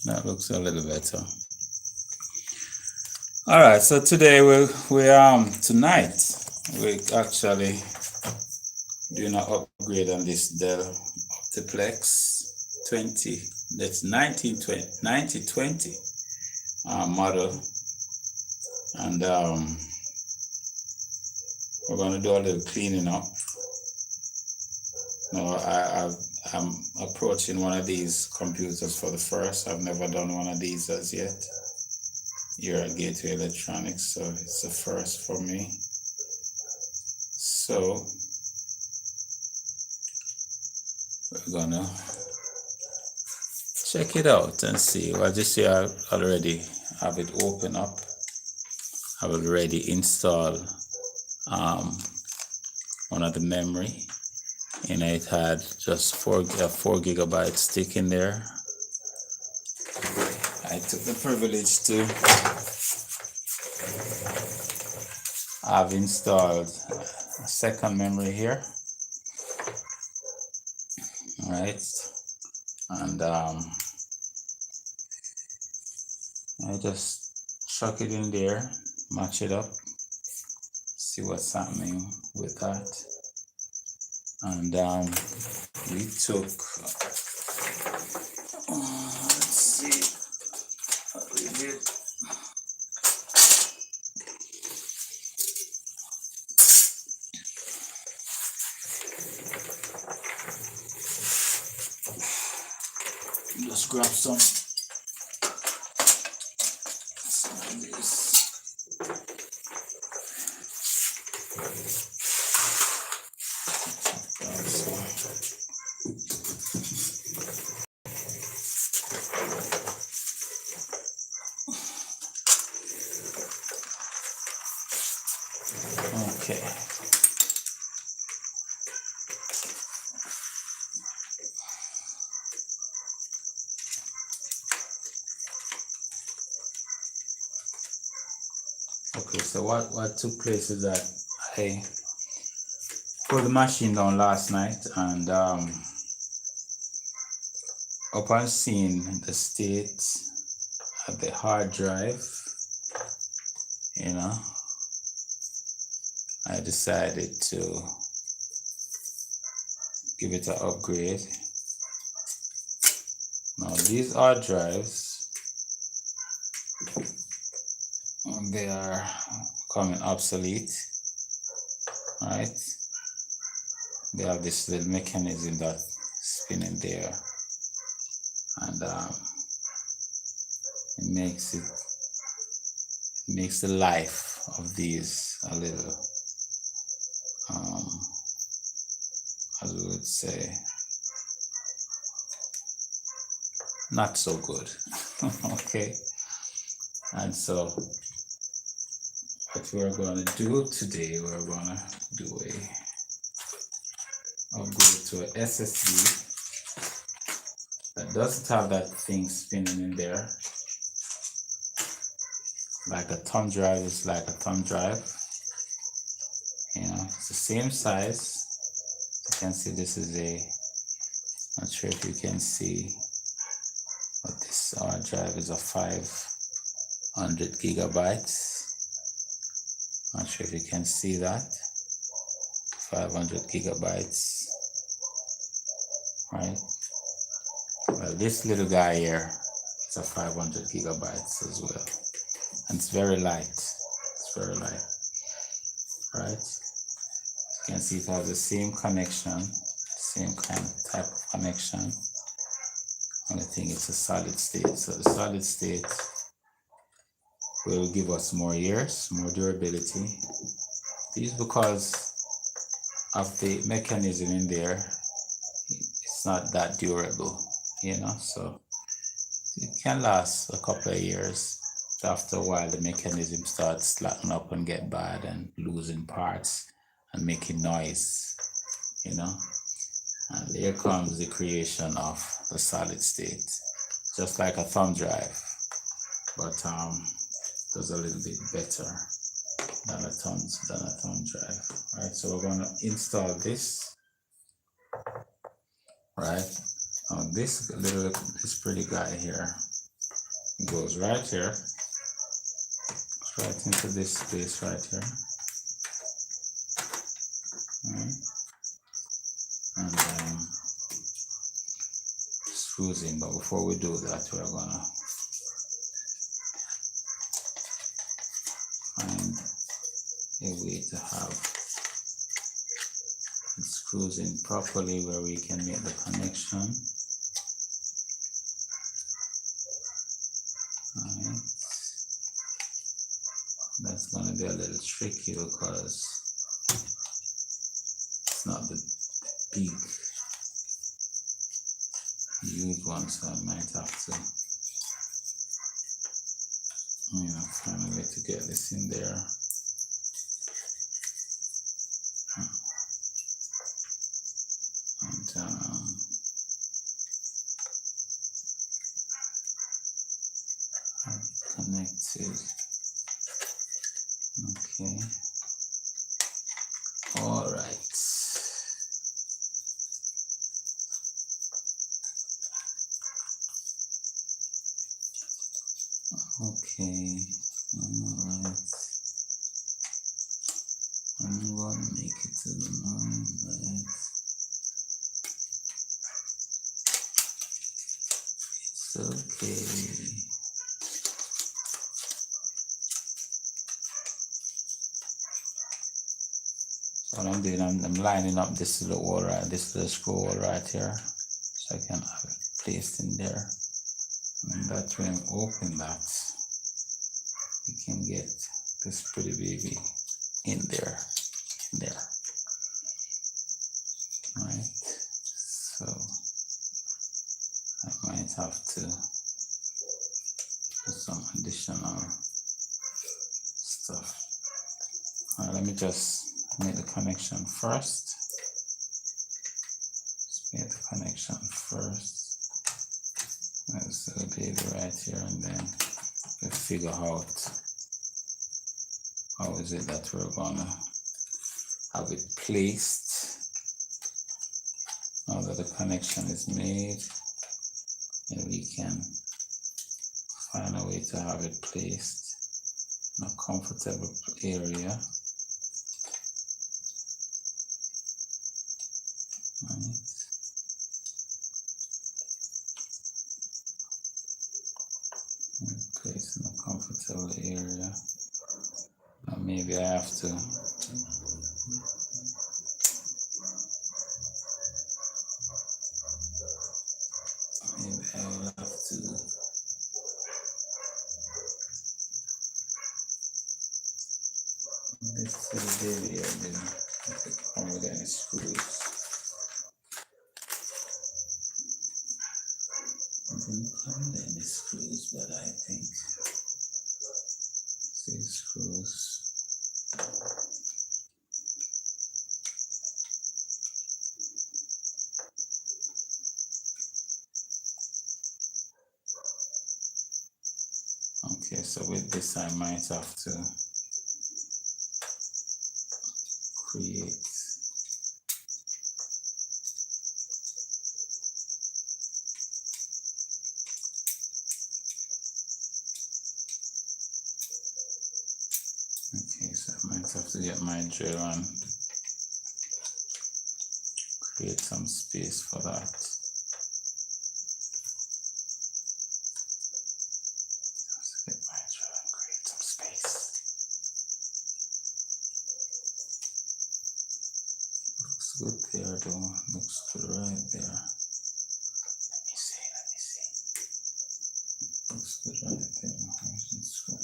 That looks a little better. All right, so today tonight we actually doing an upgrade on this Dell Optiplex 20. That's 1920 model, and we're gonna do a little cleaning up. Now I'm approaching one of these computers for the first. I've never done one of these as yet. Here at Gateway Electronics, so it's a first for me. So we're gonna check it out and see. Well, just see, I already have it open up. I've already installed one of the memory, and it had just 4 GB stick in there. I took the privilege to have installed a second memory here. All right, and I just chuck it in there, match it up, see what's happening with that. And we took, let's see what we did. Just grab some of this. Okay. Okay, so what took place is that I put the machine down last night, and upon seeing the state of the hard drive, you know, I decided to give it an upgrade. Now these hard drives, they are becoming obsolete, right? They have this little mechanism that's spinning there, and it makes the life of these a little, as we would say, not so good. Okay, and so what we're going to do today, we're going to do upgrade to a SSD that doesn't have that thing spinning in there. Like a thumb drive is like a thumb drive. You know, it's the same size. You can see this is not sure if you can see, but this hard drive is a 500 gigabytes. Not sure if you can see that. 500 gigabytes, right? Well, this little guy here is a 500 gigabytes as well. And it's very light. It's very light, right? You can see it has the same connection, same kind of type of connection. Only thing, it's a solid state. So the solid state will give us more years, more durability. This is because of the mechanism in there. It's not that durable, you know, so it can last a couple of years. After a while, the mechanism starts slacking up and get bad and losing parts and making noise, you know. And here comes the creation of the solid state, just like a thumb drive, but does a little bit better than a thumb drive, right? So we're going to install this, right? Now this pretty guy here, It goes right here, right into this space right here. Right. And screws in, but before we do that, we're gonna find a way to have it screws in properly where we can make the connection. Right. That's gonna be a little tricky because it's not the big huge one, so I might have to find a way to get this in there. And connected. Okay. All right. Okay. All right. I'm gonna make it to the line. Right. It's okay. What I'm doing, I'm lining up this little wall right, this little screw wall right here, so I can have it placed in there. And that when I open that, we can get this pretty baby in there, right? So I might have to put some additional stuff. All right, let me just make the connection first. Let's make the connection first. Let's do the baby right here, and then we'll figure out how is it that we're gonna have it placed. Now that the connection is made, and we can find a way to have it placed in a comfortable area. Right. Place in a comfortable area. Or maybe I have to this little baby here didn't come with any screws. It didn't come with any screws, but I think these screws. Okay, so with this I might have to create okay, so I might have to get my drill and create some space for that. Let's get my drill and create some space. Looks good there though, looks good right there. Let me see. Looks good right there. Where's the screw?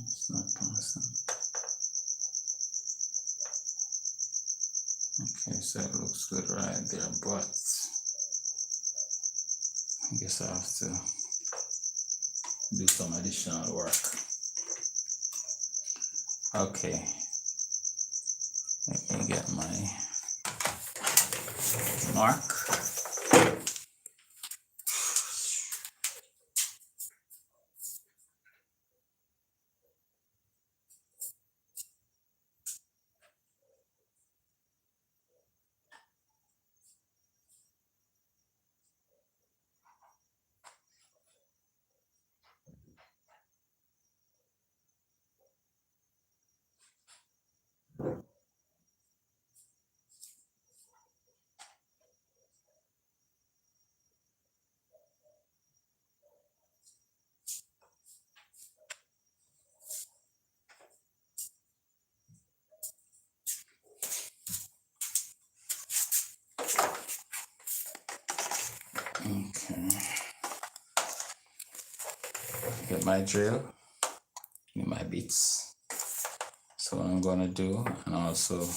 It's not passing. Okay, so it looks good right there, but I guess I have to do some additional work. Okay, let me get my mark. get my drill, get my bits. So what I'm gonna do, and also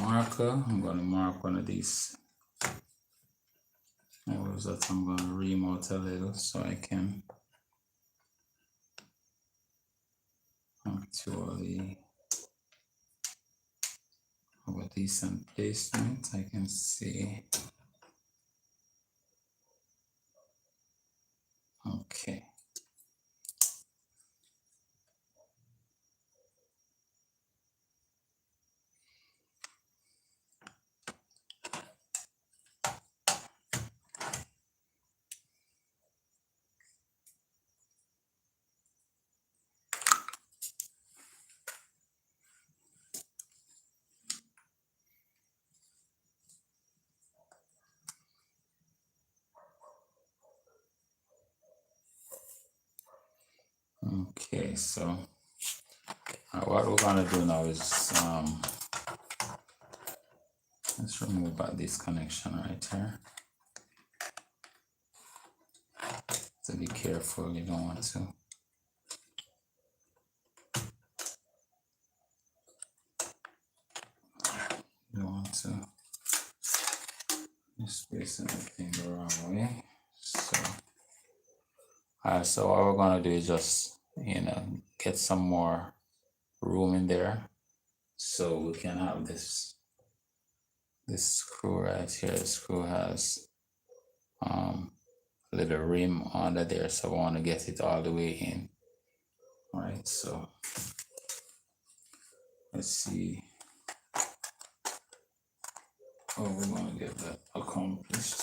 marker, I'm gonna mark one of these holes that I'm gonna ream out a little so I can actually have a decent placement. I can see. Okay. Okay, so what we're gonna do now is let's remove this connection right here. So be careful, you don't want to. You don't want to space everything the wrong way. So what we're gonna do is just, get some more room in there so we can have this screw right here. The screw has a little rim under there, so I want to get it all the way in. All right, so let's see how we're gonna get that accomplished.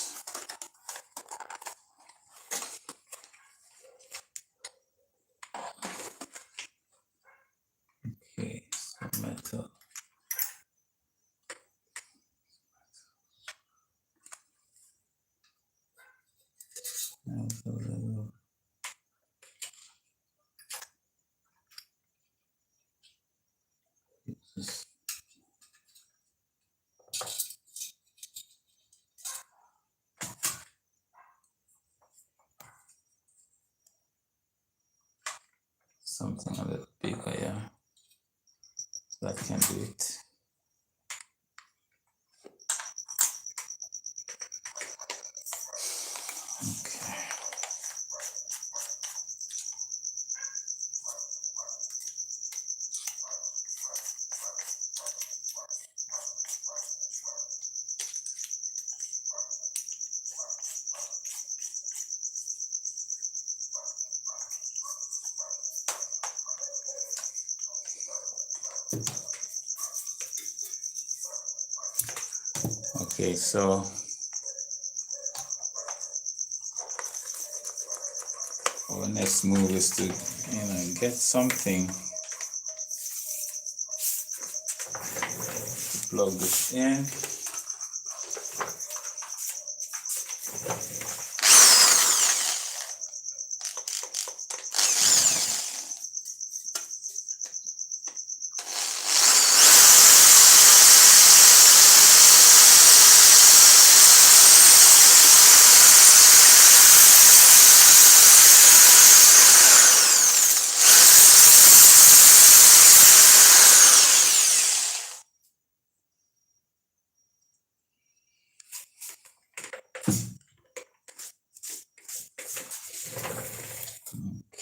Okay, so metal. Something a little bigger, yeah. That can do it. Okay. Okay, so our next move is to, get something to plug this in.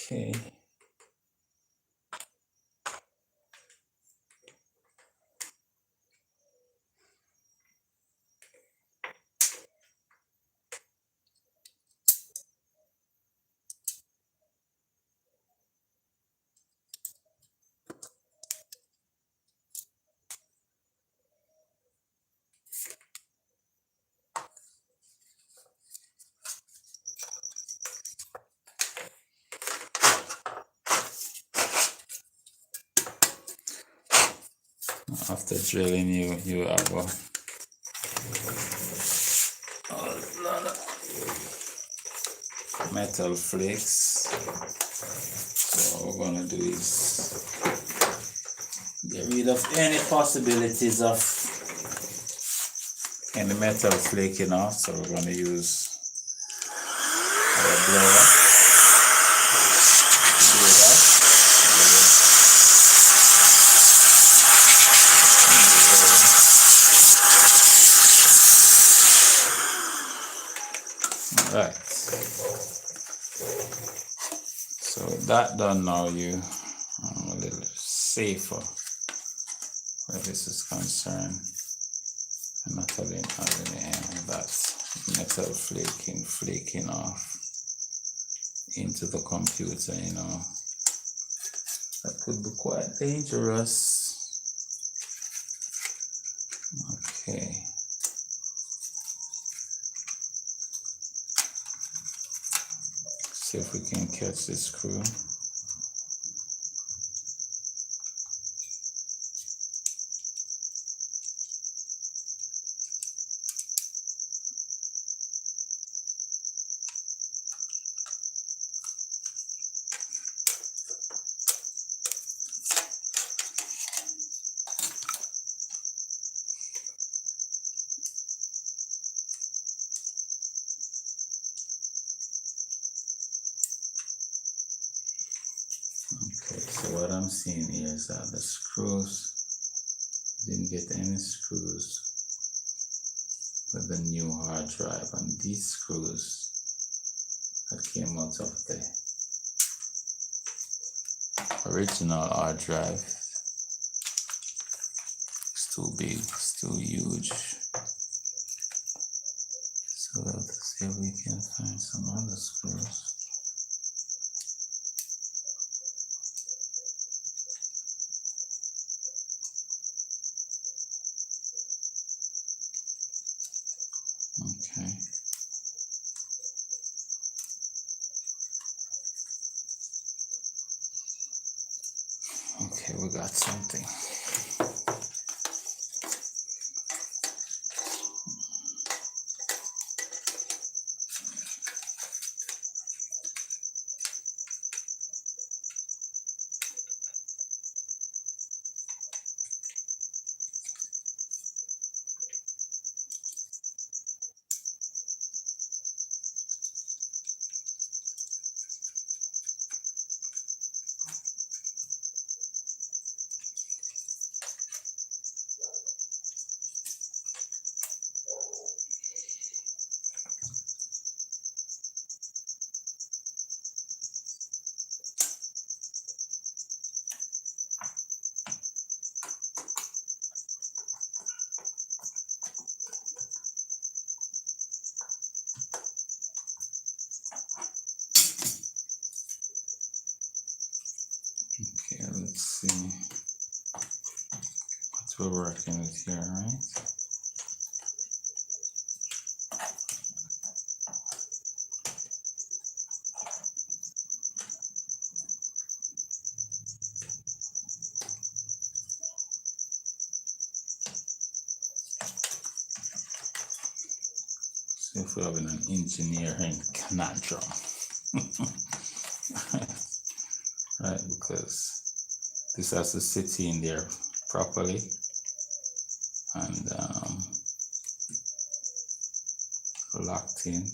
Okay. After drilling, you have a lot of metal flakes. So what we're gonna do is get rid of any possibilities of any metal flaking off. So we're gonna use our blower. Do that. Right. So with that done now, you a little safer where this is concerned. I'm not having that metal flaking off into the computer, you know. That could be quite dangerous. Okay. See if we can catch this screw. Okay, so what I'm seeing here is that the screws, didn't get any screws with the new hard drive, and these screws that came out of the original hard drive, it's too big, it's too huge. So let's see if we can find some other screws. Okay. Okay, we got something. Okay, let's see what we're working with here, right? See if we're having an engineering conundrum. Right, because this has to sit in there properly and locked in.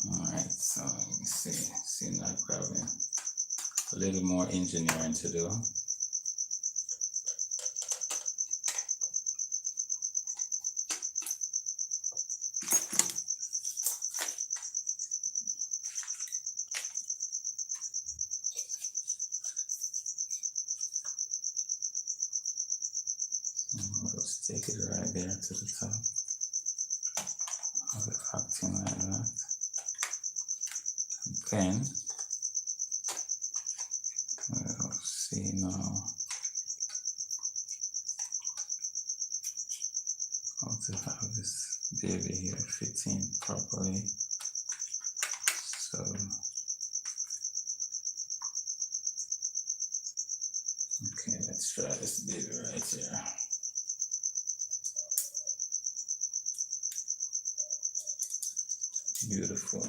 All right, so let me see now grabbing a little more engineering to do. Let's take it right there to the top. Have it acting like that. Then we'll see now how to have this baby here fitting properly. So okay, let's try this baby right here. Beautiful.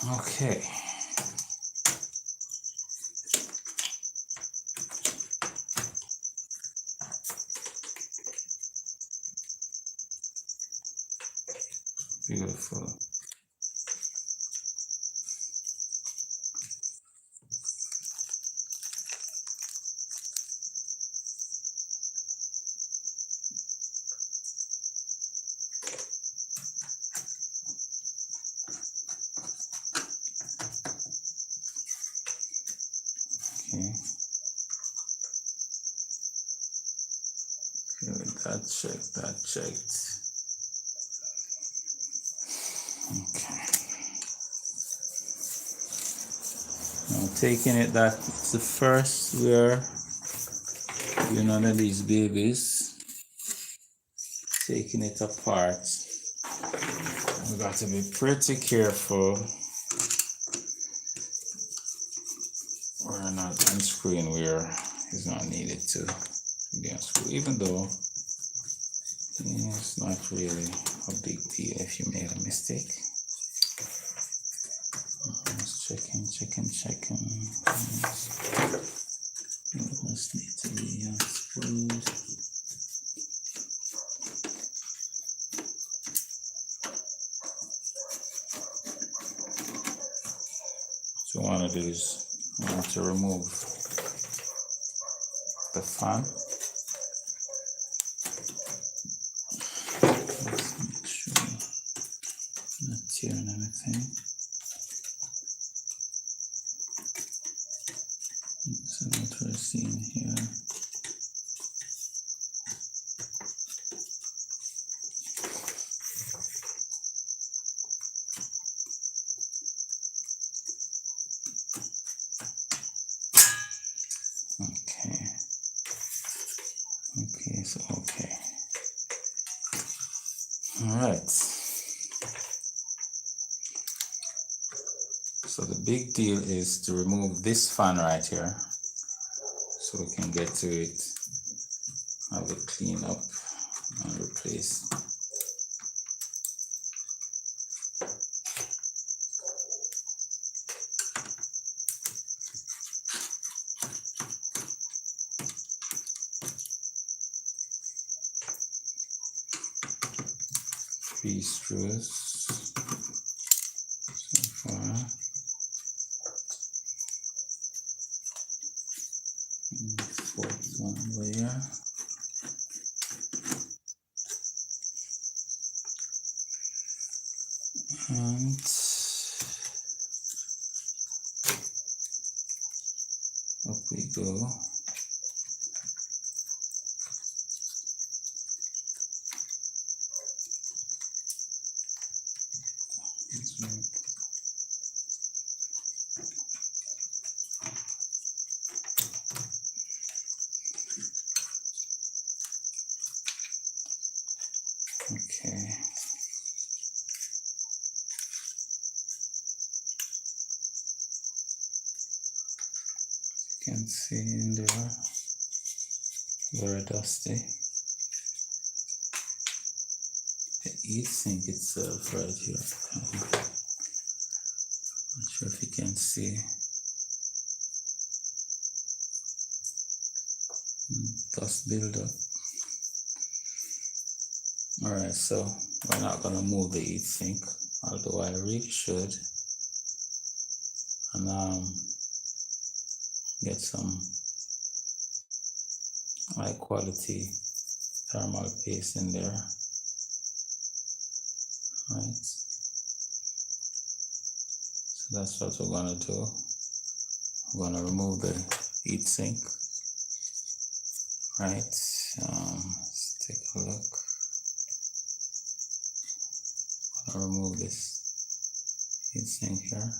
Okay. Beautiful. Okay. Okay, that checked. Okay. Now taking it that it's the first we're doing none of these babies. Taking it apart. We got to be pretty careful. We're not unscrewing where it's not needed to be unscrewed, even though it's not really a big deal if you made a mistake. Just checking. This needs to be unscrewed. So what I want to do is I want to remove the fan. Let's make sure I'm not tearing anything. So what we're seeing here. Okay, so okay. All right. So the big deal is to remove this fan right here so we can get to it, have it clean up and replace. Three screws so far. And the fourth one there. And up we go. Okay. You can see in there, very dusty. The heatsink itself right here. Not sure if you can see. Dust buildup. Alright, so we're not gonna move the heatsink, although I really should. And get some high quality thermal paste in there. Right. So that's what we're gonna do. We're gonna remove the heatsink. Right. Let's take a look. I'll remove this heatsink here.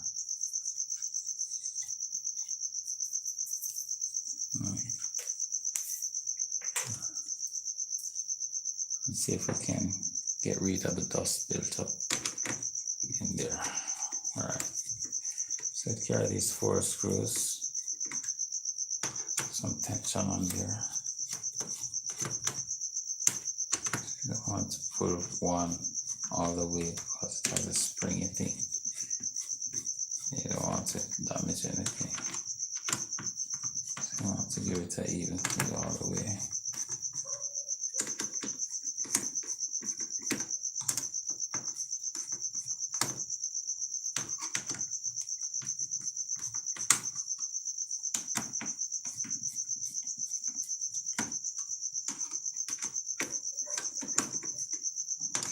Right. Let's see if we can get rid of the dust built up in there. All right. So carry these 4 screws. Some tension on there. You don't want to pull one all the way because it has a springy thing. You don't want to damage anything. You want to give it an even thing all the way.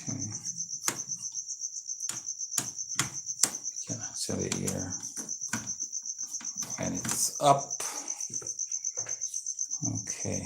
Okay. You can actually hear when it's up. Okay.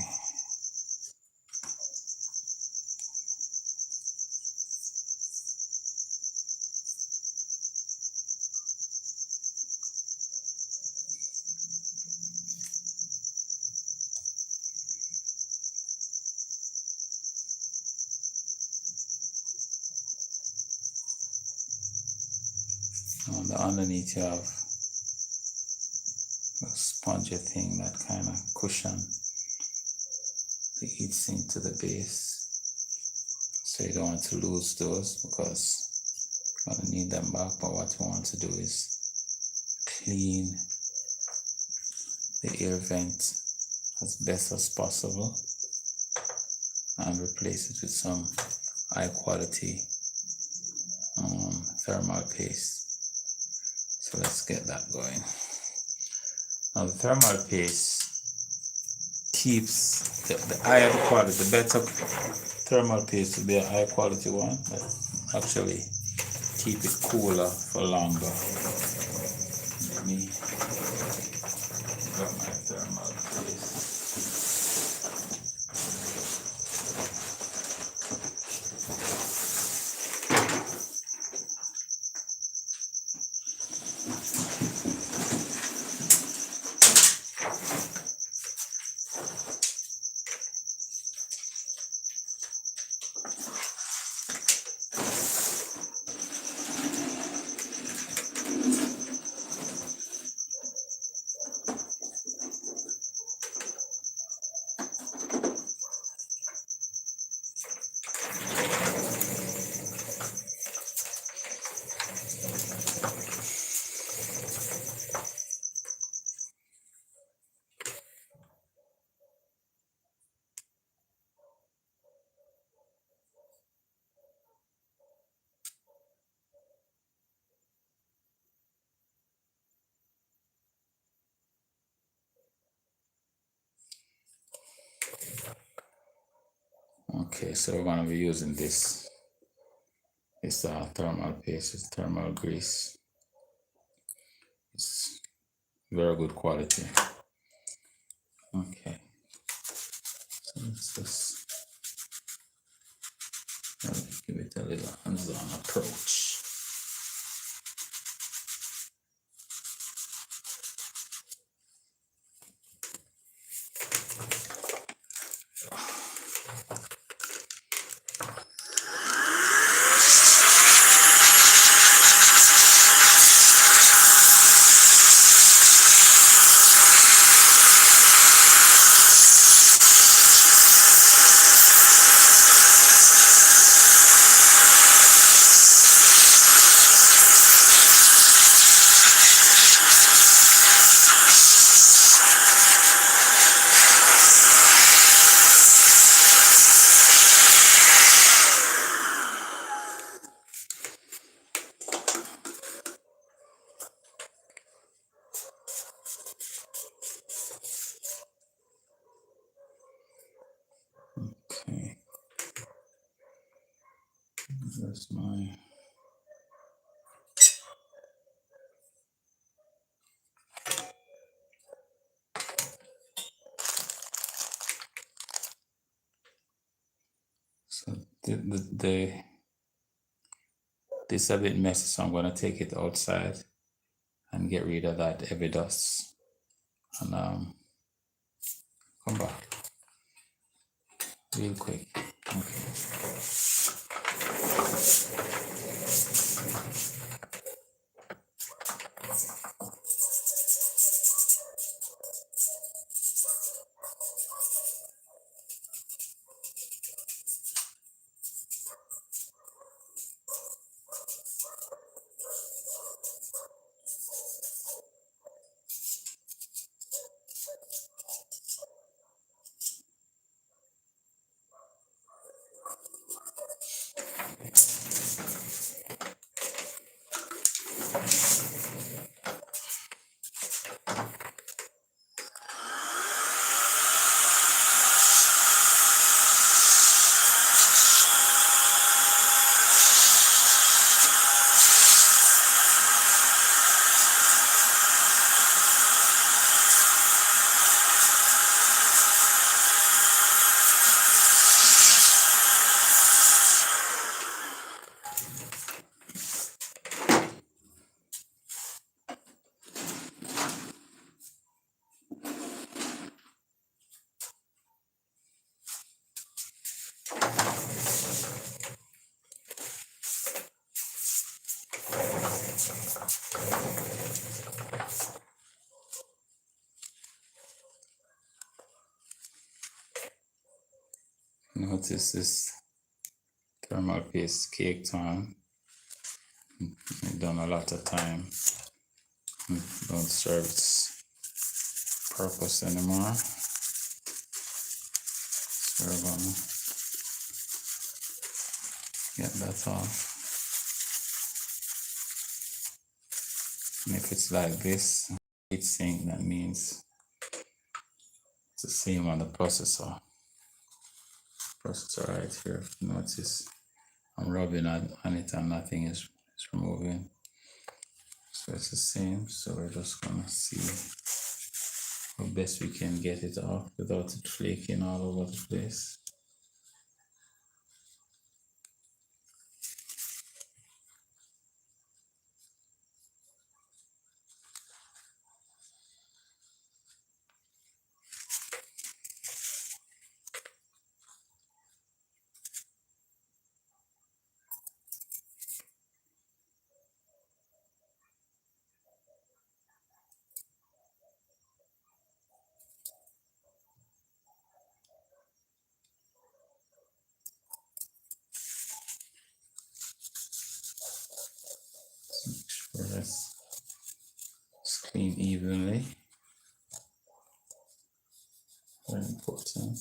On the underneath you have a spongy thing that kind of cushion the heat sink to the base. So you don't want to lose those because you're going to need them back. But what you want to do is clean the air vent as best as possible and replace it with some high quality thermal paste. So let's get that going. Now the thermal paste keeps the higher the quality, the better thermal paste will be a high quality one, but actually keep it cooler for longer. Let me grab my thermal paste. Okay, so we're going to be using this. It's thermal paste, it's thermal grease. It's very good quality. Okay, so let's just give it a little hands-on approach. Okay, that's my so this is a bit messy, so I'm going to take it outside and get rid of that heavy dust and come back real quick. Okay. Notice this thermal paste caked on. I've done a lot of time. Don't serve its purpose anymore. So we're gonna get that off. And if it's like this, it's saying that means it's the same on the processor. Processor right here. Notice I'm rubbing on it and nothing is removing. So it's the same. So we're just gonna see how best we can get it off without it flaking all over the place. Make sure it's clean evenly. Very important.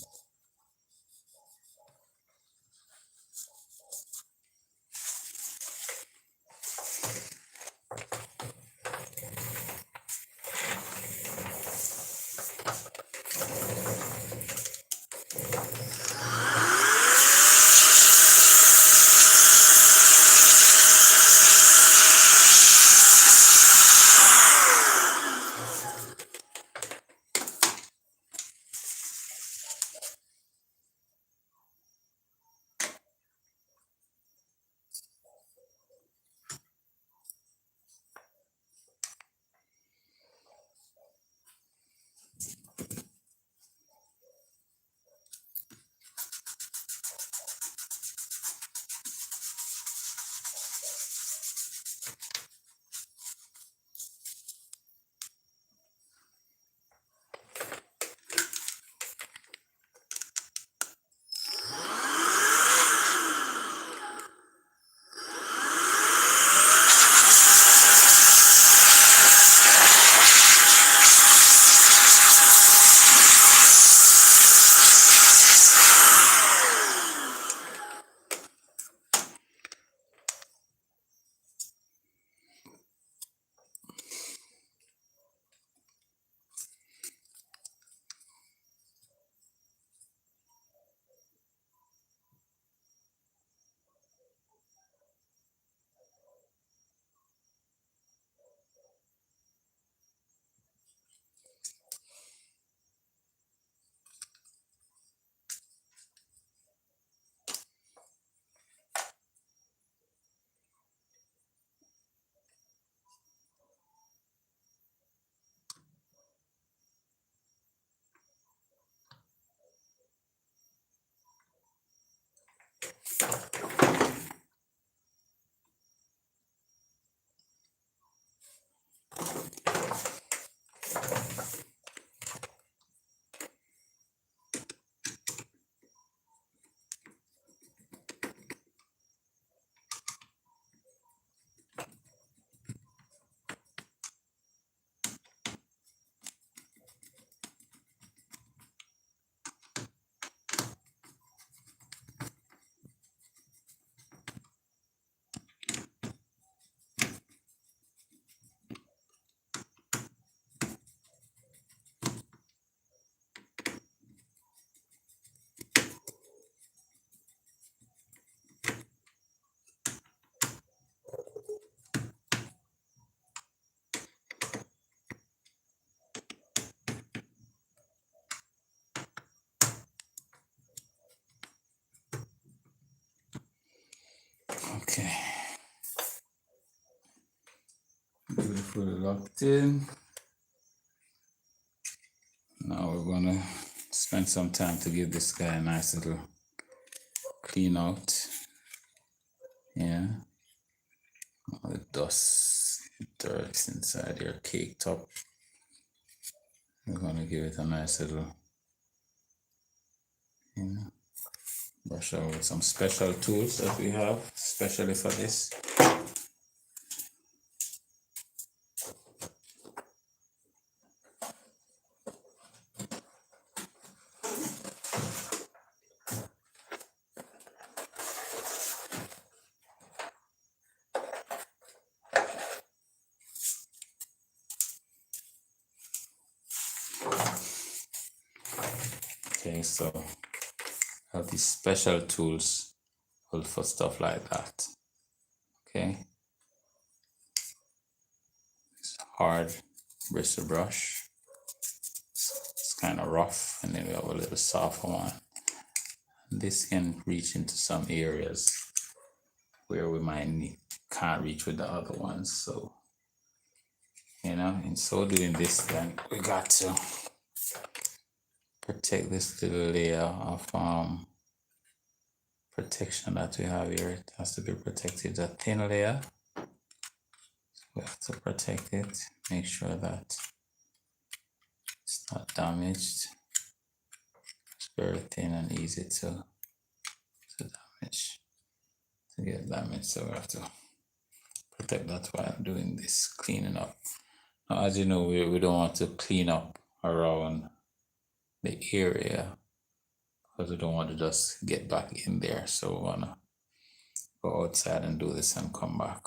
Okay. Beautifully locked in. Now we're gonna spend some time to give this guy a nice little clean out, yeah, all the dust, dirt inside your cake top. We're gonna give it a nice little, brush over with some special tools that we have, especially for this. Okay, so I have these special tools for stuff like that. Okay, it's hard bristle brush. It's kind of rough, and then we have a little softer one. And this can reach into some areas where we can't reach with the other ones. So, in so doing this, then we got to protect this little layer of protection that we have here. It has to be protected, a thin layer. So we have to protect it, make sure that it's not damaged. It's very thin and easy to damage, to get damaged. So we have to protect that while doing this cleaning up. Now, as you know, we don't want to clean up around the area because we don't want to just get back in there. So we want to go outside and do this and come back.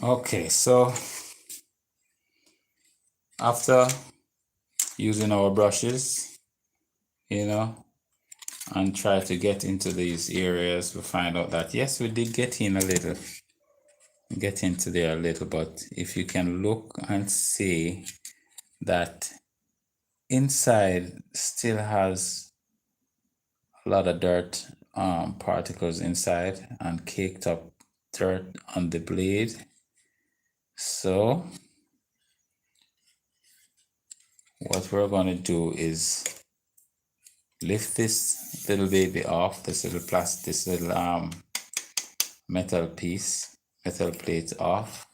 Okay, so after using our brushes, you know, and try to get into these areas, we find out that yes, we did get in a little, get into there a little, but if you can look and see that inside still has a lot of dirt particles inside and caked up dirt on the blade. So what we're going to do is lift this little baby off, this little plastic, this little metal piece, metal plate off,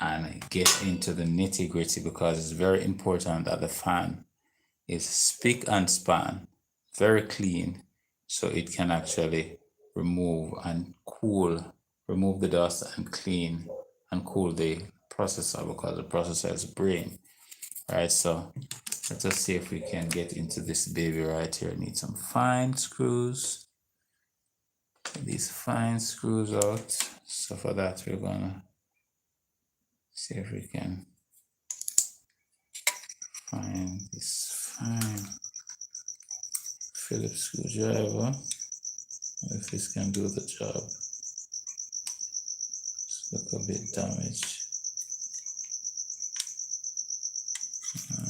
and get into the nitty gritty, because it's very important that the fan is spick and span, very clean, so it can actually remove and cool, remove the dust and clean and cool the processor, because the processor is brain. Right, so let us see if we can get into this baby right here. Need some fine screws. Get these fine screws out. So for that, we're gonna see if we can find this fine Phillips screwdriver. If this can do the job. It's look a bit damaged.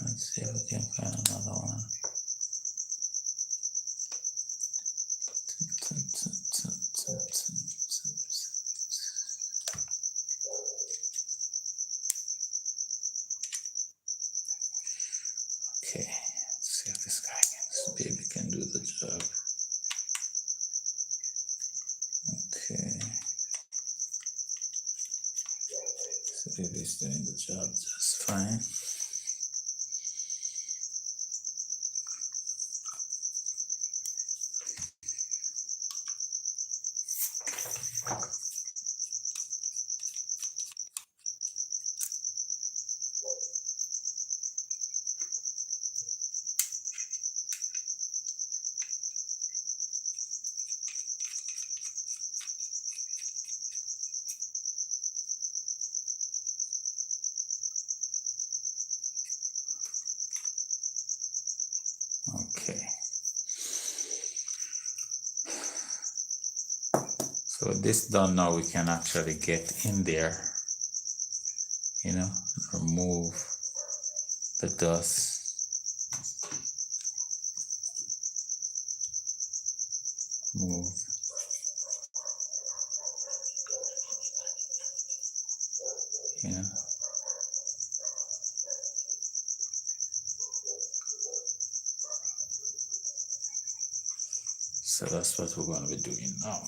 Let's see if we can find another one. Okay, let's see if this guy can, this baby can do the job. Okay. So baby's doing the job just fine. Okay. So this done now, we can actually get in there, you know, remove the dust, move, you know. So that's what we're going to be doing now.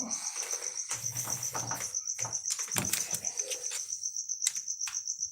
Okay.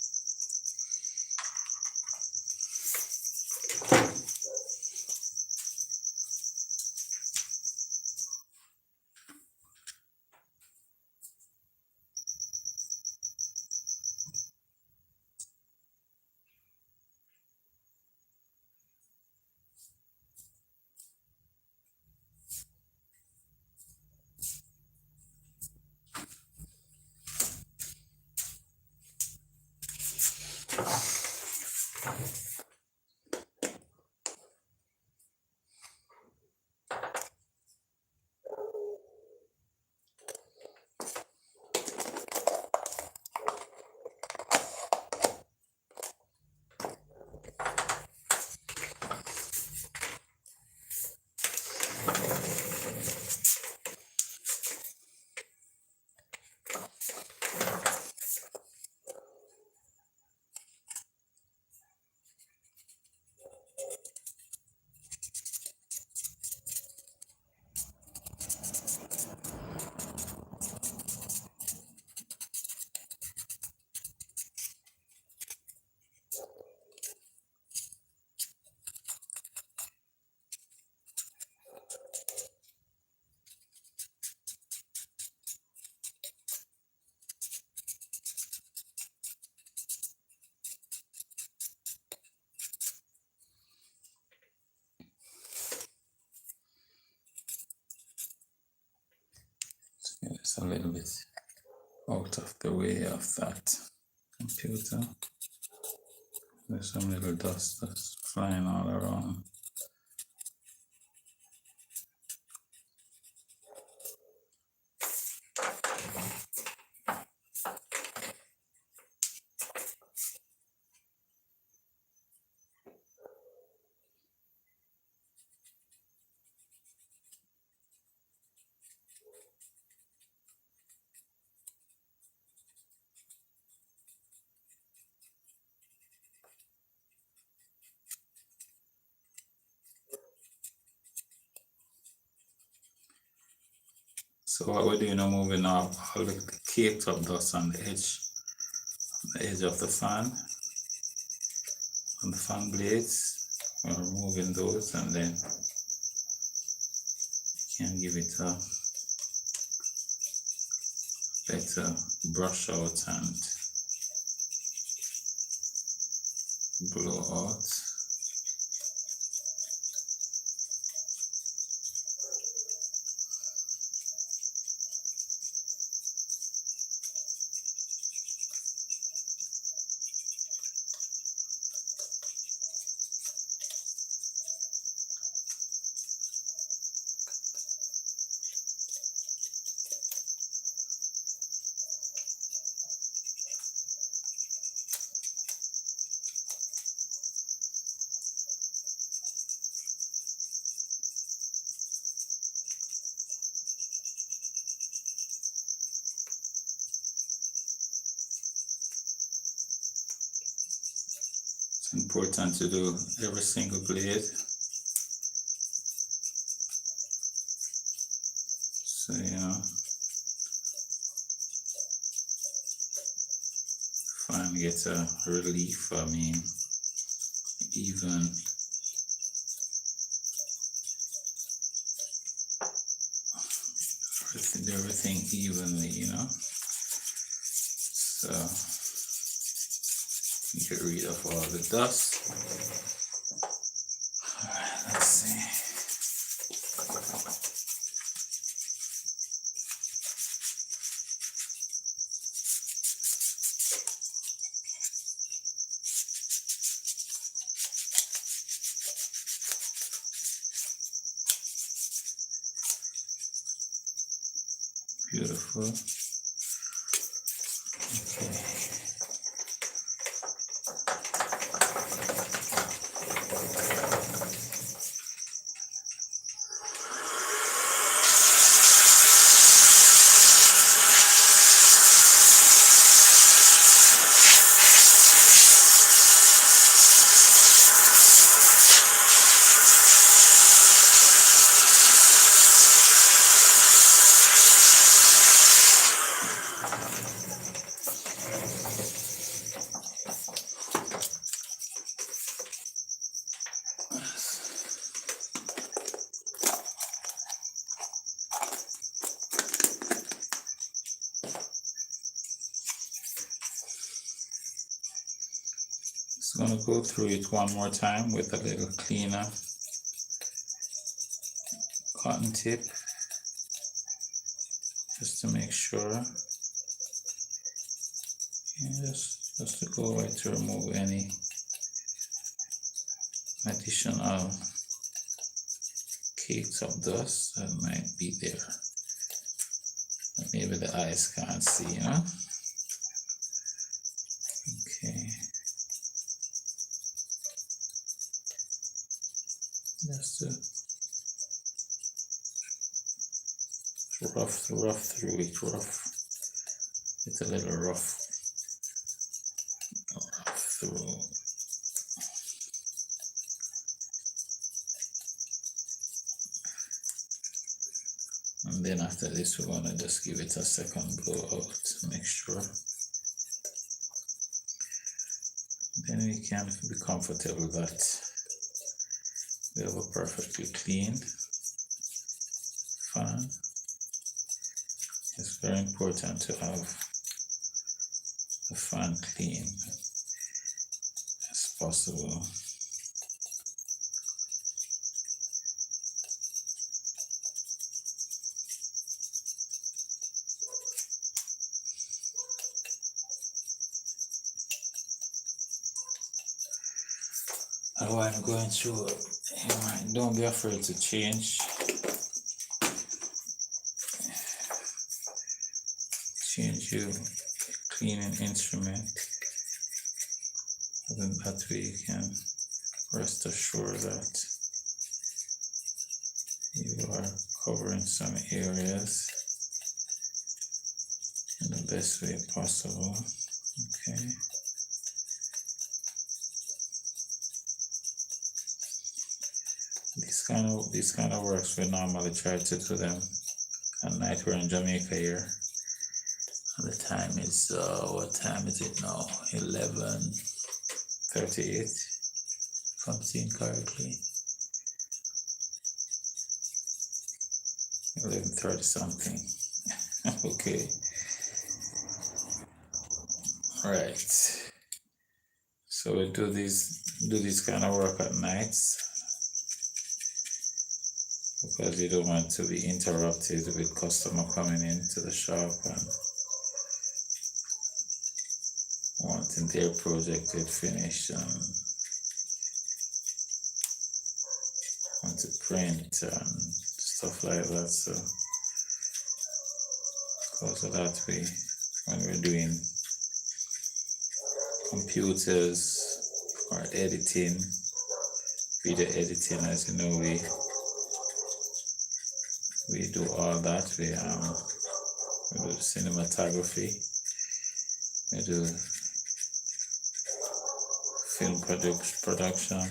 It's a little bit out of the way of that computer. There's some little dust that's flying all around. So what we're doing now, moving off all the caked up dust on the edge of the fan, on the fan blades. We're removing those, and then you can give it a better brush out and blow out. It's important to do every single blade. So, fan gets a relief. I mean, even everything evenly, So get rid of all the dust. All right, let's see. Beautiful. Okay. Just going to go through it one more time with a little cleaner cotton tip, just to make sure. And just to go away to remove any additional cakes of dust that might be there that maybe the eyes can't see, Okay. Just to rough through it, it's a little rough through. And then after this, we're gonna just give it a second blow out to make sure. Then we can be comfortable that we have a perfectly clean fan. It's very important to have the fan clean as possible. what I'm going through. Don't be afraid to change. Change your cleaning instrument. And that way you can rest assured that you are covering some areas in the best way possible. Okay. These kind of works we normally try to do them at night. We're in Jamaica here. And the time is what time is it now? 11:38. If I'm seeing correctly. 11:30 something. Okay. Right. So we do this kind of work at nights because you don't want to be interrupted with customer coming into the shop and wanting their project finished and want to print and stuff like that. So because of that, when we're doing computers or editing, video editing, as you know, we do all that. We do cinematography, we do film production,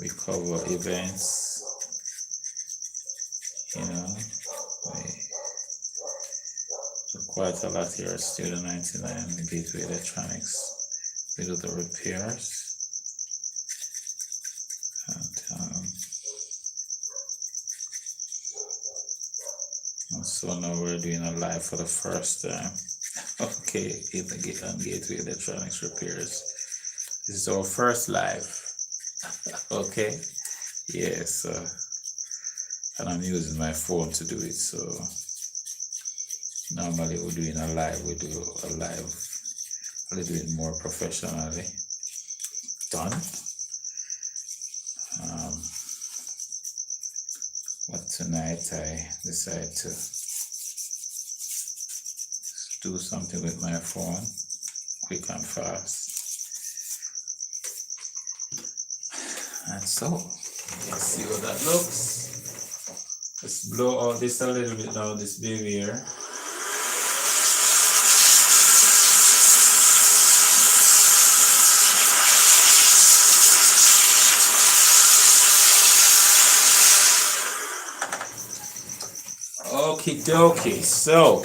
we cover events, we do quite a lot here at Studio99, Gateway Electronics. We do the repairs. And so now we're doing a live for the first time. Okay, on Gateway Electronics Repairs. This is our first live. Okay, yes, and I'm using my phone to do it. So normally we're doing a live. We do a live a little bit more professionally done. But tonight I decided to do something with my phone, quick and fast. And so, let's see what that looks. Let's blow out this a little bit now, this baby here. Okie dokie, so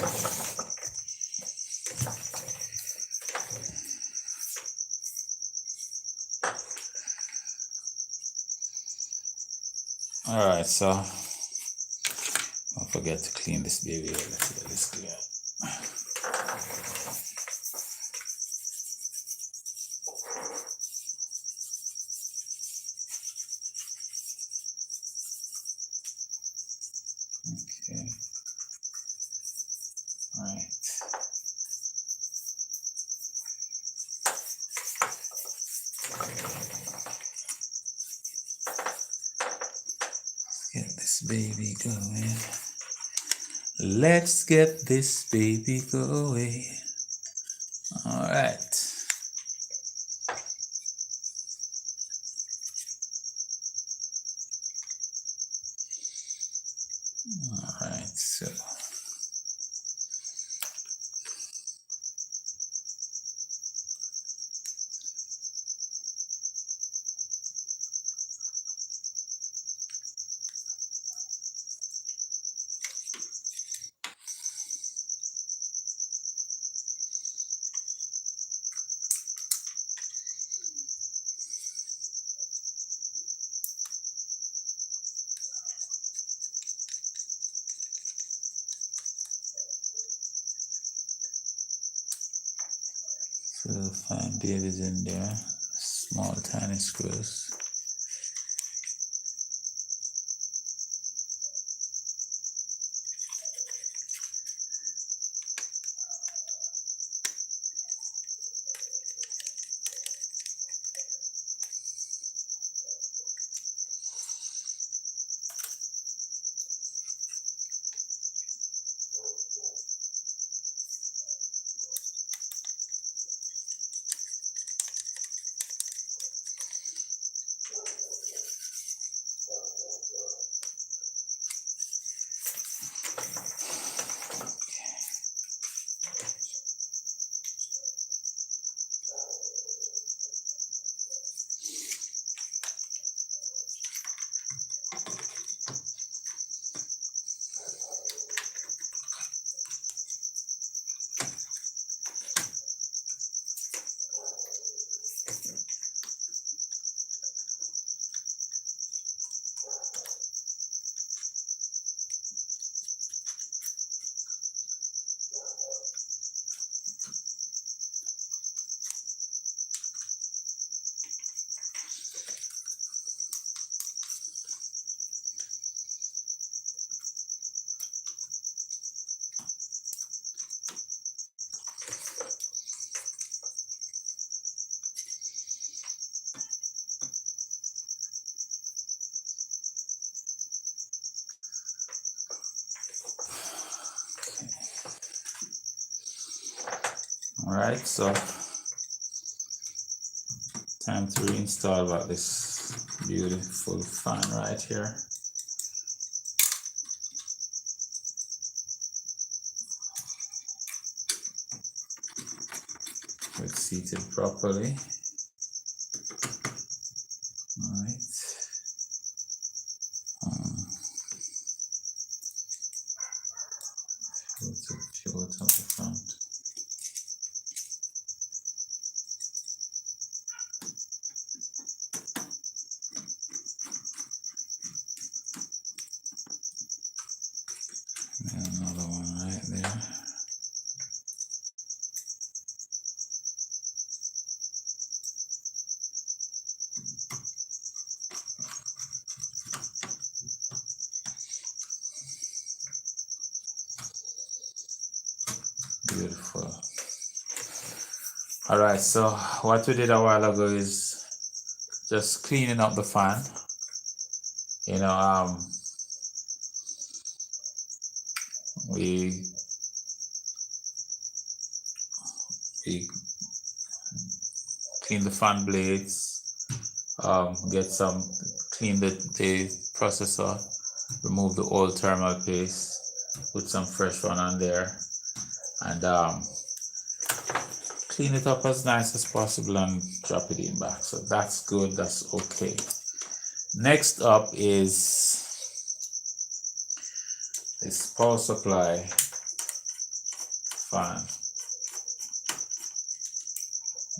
all right, so don't forget to clean this baby. Let's get this clear. Okay. All right. Get this baby going. Let's get this baby going. All right. All right, so fine babies in there, small tiny screws. All right, so time to reinstall back this beautiful fan right here. It's seated properly. All right. Float up the front. And another one right there. Beautiful. All right, so what we did a while ago is just cleaning up the fan. You know, we clean the fan blades, clean the processor, remove the old thermal paste, put some fresh one on there, and clean it up as nice as possible and drop it in back. So that's good, that's okay. Next up is this power supply fan.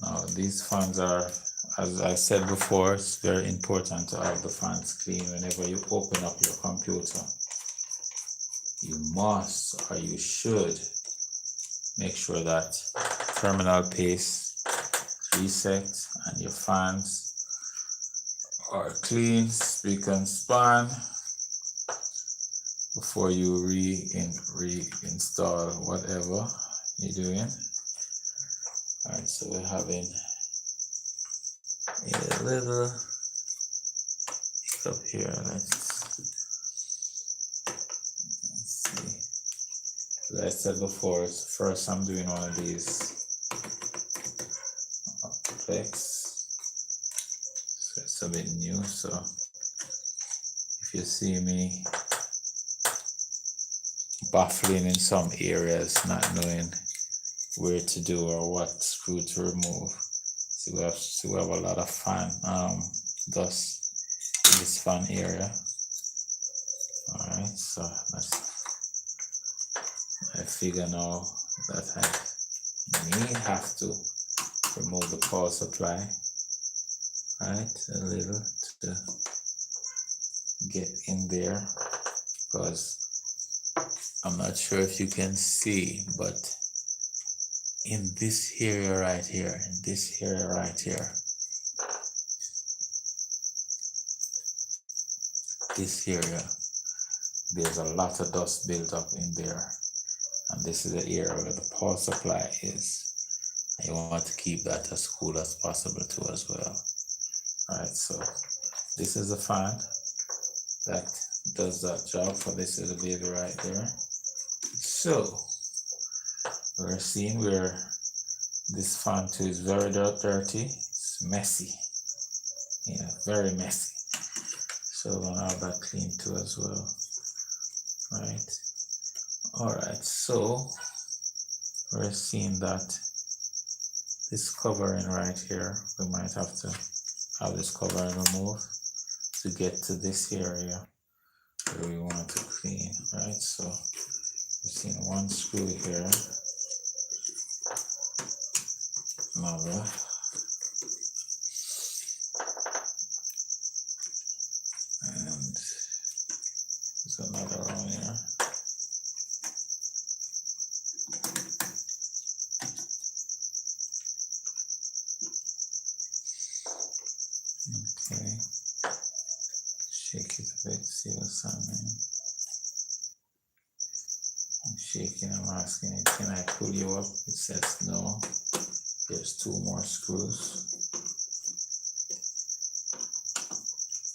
Now these fans are, as I said before, it's very important to have the fans clean whenever you open up your computer. You must, or you should, make sure that terminal paste is reset and your fans are clean, spick and span before you reinstall whatever you're doing. All right, so we're having a little hiccup here. Let's see. As I said before, it's the first I'm doing one of these flex. So it's a bit new, so if you see me baffling in some areas, not knowing where to do or what screw to remove, so we have a lot of fan dust in this fan area. All right, so I figure now that I may have to remove the power supply, right, a little to get in there, because I'm not sure if you can see, but in this area right here, there's a lot of dust built up in there, and this is the area where the power supply is. And you want to keep that as cool as possible too as well. All right, so this is a fan that does that job for this little baby right there. So we're seeing where this fan too is very dirty, it's messy, yeah, very messy. So we're gonna have that clean too as well. Right. All right, so we're seeing that this covering right here, we might have to have this covering removed to get to this area where we want to clean, right? So we're seeing one screw here, another, and there's another one here. Okay, shake it a bit, see what's happening. I'm shaking, I'm asking it, can I pull you up? It says no. There's two more screws.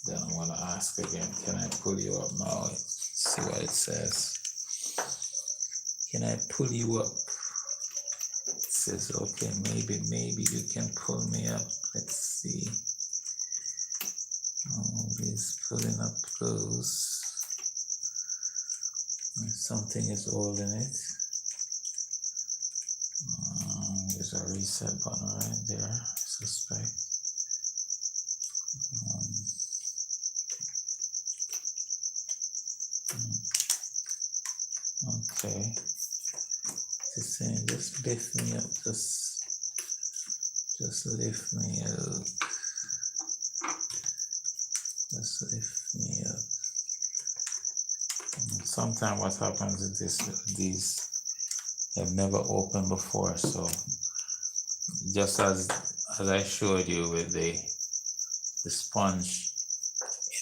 Then I'm gonna ask again, can I pull you up now? Let's see what it says. Can I pull you up? Let's says, okay, maybe you can pull me up. Let's see. Oh, he's pulling up close. Something is holding it. There's a reset button right there, I suspect. Okay. Just saying, just lift me up, just lift me up. Just lift me up. Sometimes what happens is these have never opened before, so just as I showed you with the sponge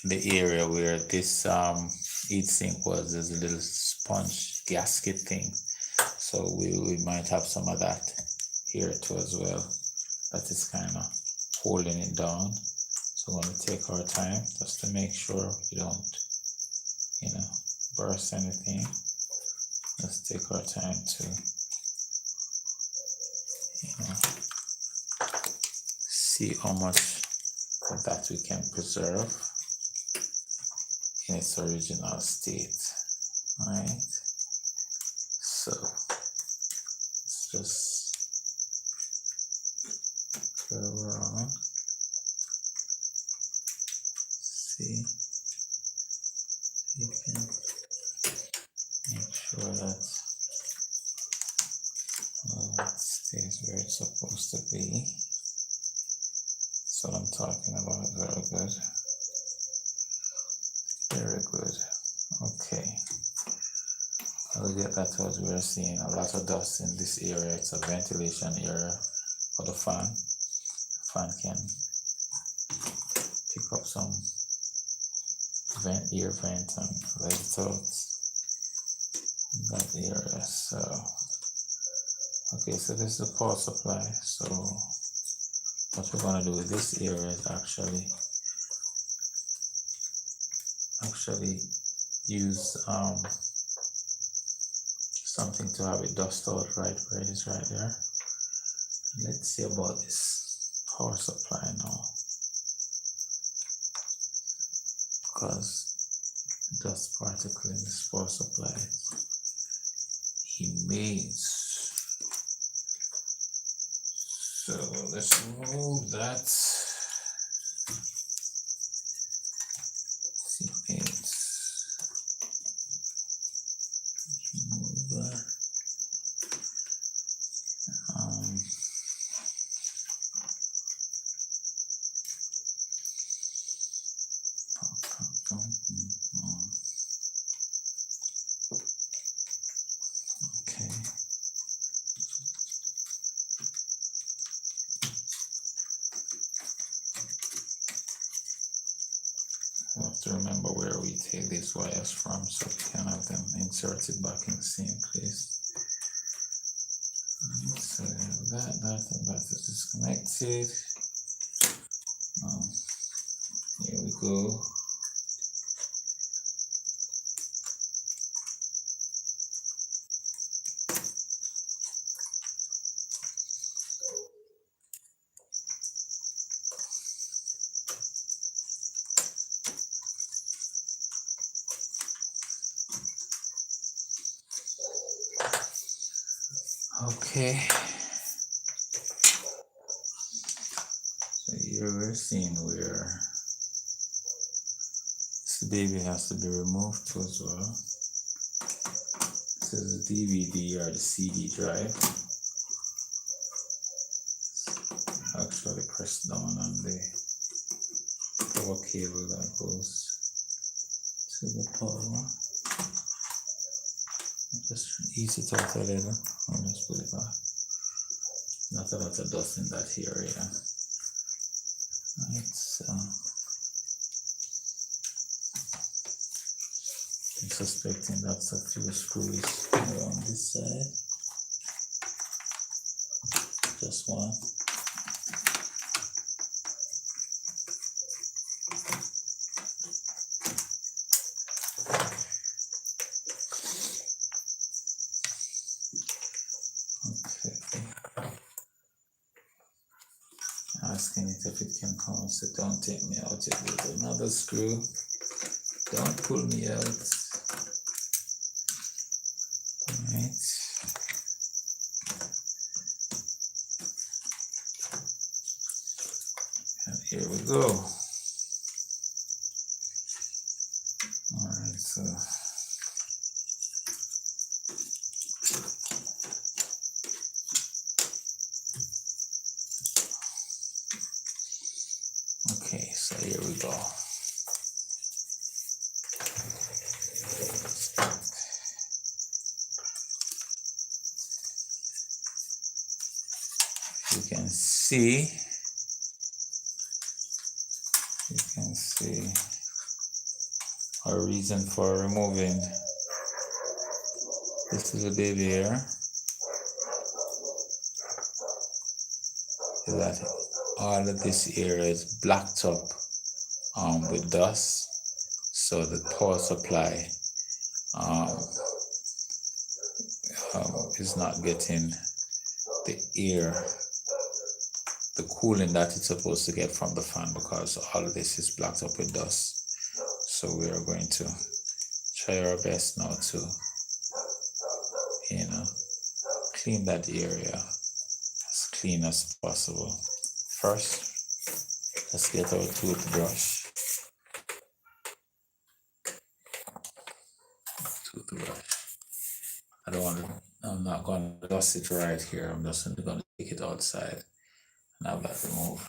in the area where this heat sink was, there's a little sponge gasket thing. So we might have some of that here too as well. That is kind of holding it down. So we're going to take our time just to make sure we don't, burst anything. Let's take our time to, see how much of that we can preserve in its original state. All right. So let's just curve around. See, you can make sure that it stays where it's supposed to be. That's what I'm talking about. Very good. Very good. Okay. I'll get that as we're seeing a lot of dust in this area. It's a ventilation area for the fan. The fan can pick up some air vent and let it out in that area. So, okay, so this is the power supply. So what we're going to do with this area is actually use something to have it dust out right where it is right there. Let's see about this power supply now, because dust particle in this power supply emits. So let's remove that. Remove that. Okay. We have to remember where we take these wires from so we can have them inserted back in the same place. So that is disconnected. Here we go. Okay. So here we're seeing where this baby has to be removed too as well. This is the DVD or the CD drive. Actually press down on the power cable that goes to the power. Just ease it out a little and just put it back. Not a lot of dust in that area. Right, so I'm suspecting that's a few screws around this side. Just one. Okay. asking it if it can come out. So don't take me out yet. There's another screw. Don't pull me out. Alright. And here we go. Alright, so okay, so here we go. You can see our reason for removing this little baby here is that all of this area is blocked up with dust, so the power supply is not getting the air, the cooling that it's supposed to get from the fan, because all of this is blocked up with dust. So we are going to try our best now to, clean that area as clean as possible. First, let's get our toothbrush. I'm not going to dust it right here. I'm just going to take it outside and have that removed.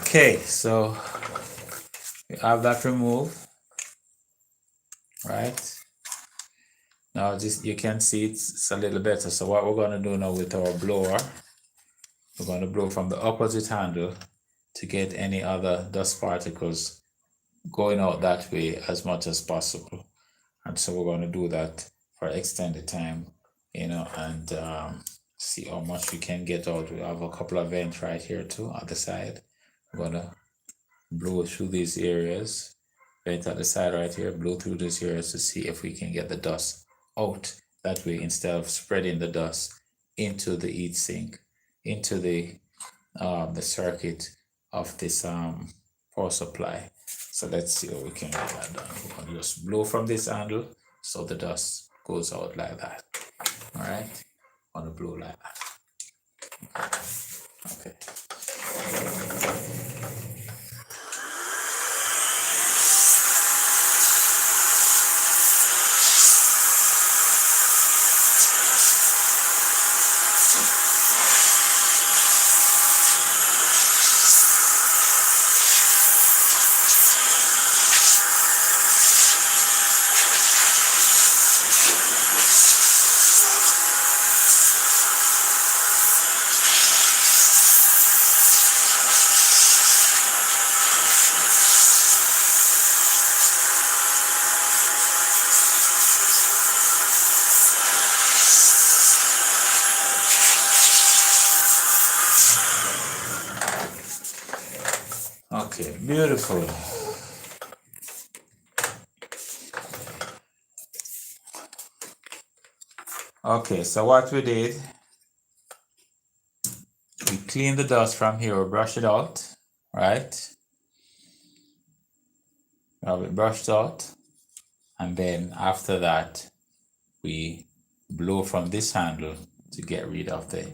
Okay, so we have that removed, right? Now this, you can see it's a little better. So what we're going to do now with our blower, we're going to blow from the opposite handle to get any other dust particles going out that way as much as possible. And so we're going to do that for extended time, and see how much we can get out. We have a couple of vents right here too at the side. We're going to blow through these areas, vent at the side right here, blow through these areas to see if we can get the dust out that way, instead of spreading the dust into the heat sink, into the circuit of this power supply. So let's see how we can get that done. We're going to just blow from this handle so the dust goes out like that. All right, I'm going to blow like that. Okay. Okay, beautiful. Okay, so what we did, we cleaned the dust from here, we brush it out, right? We have it brushed out, and then after that, we blow from this handle to get rid of the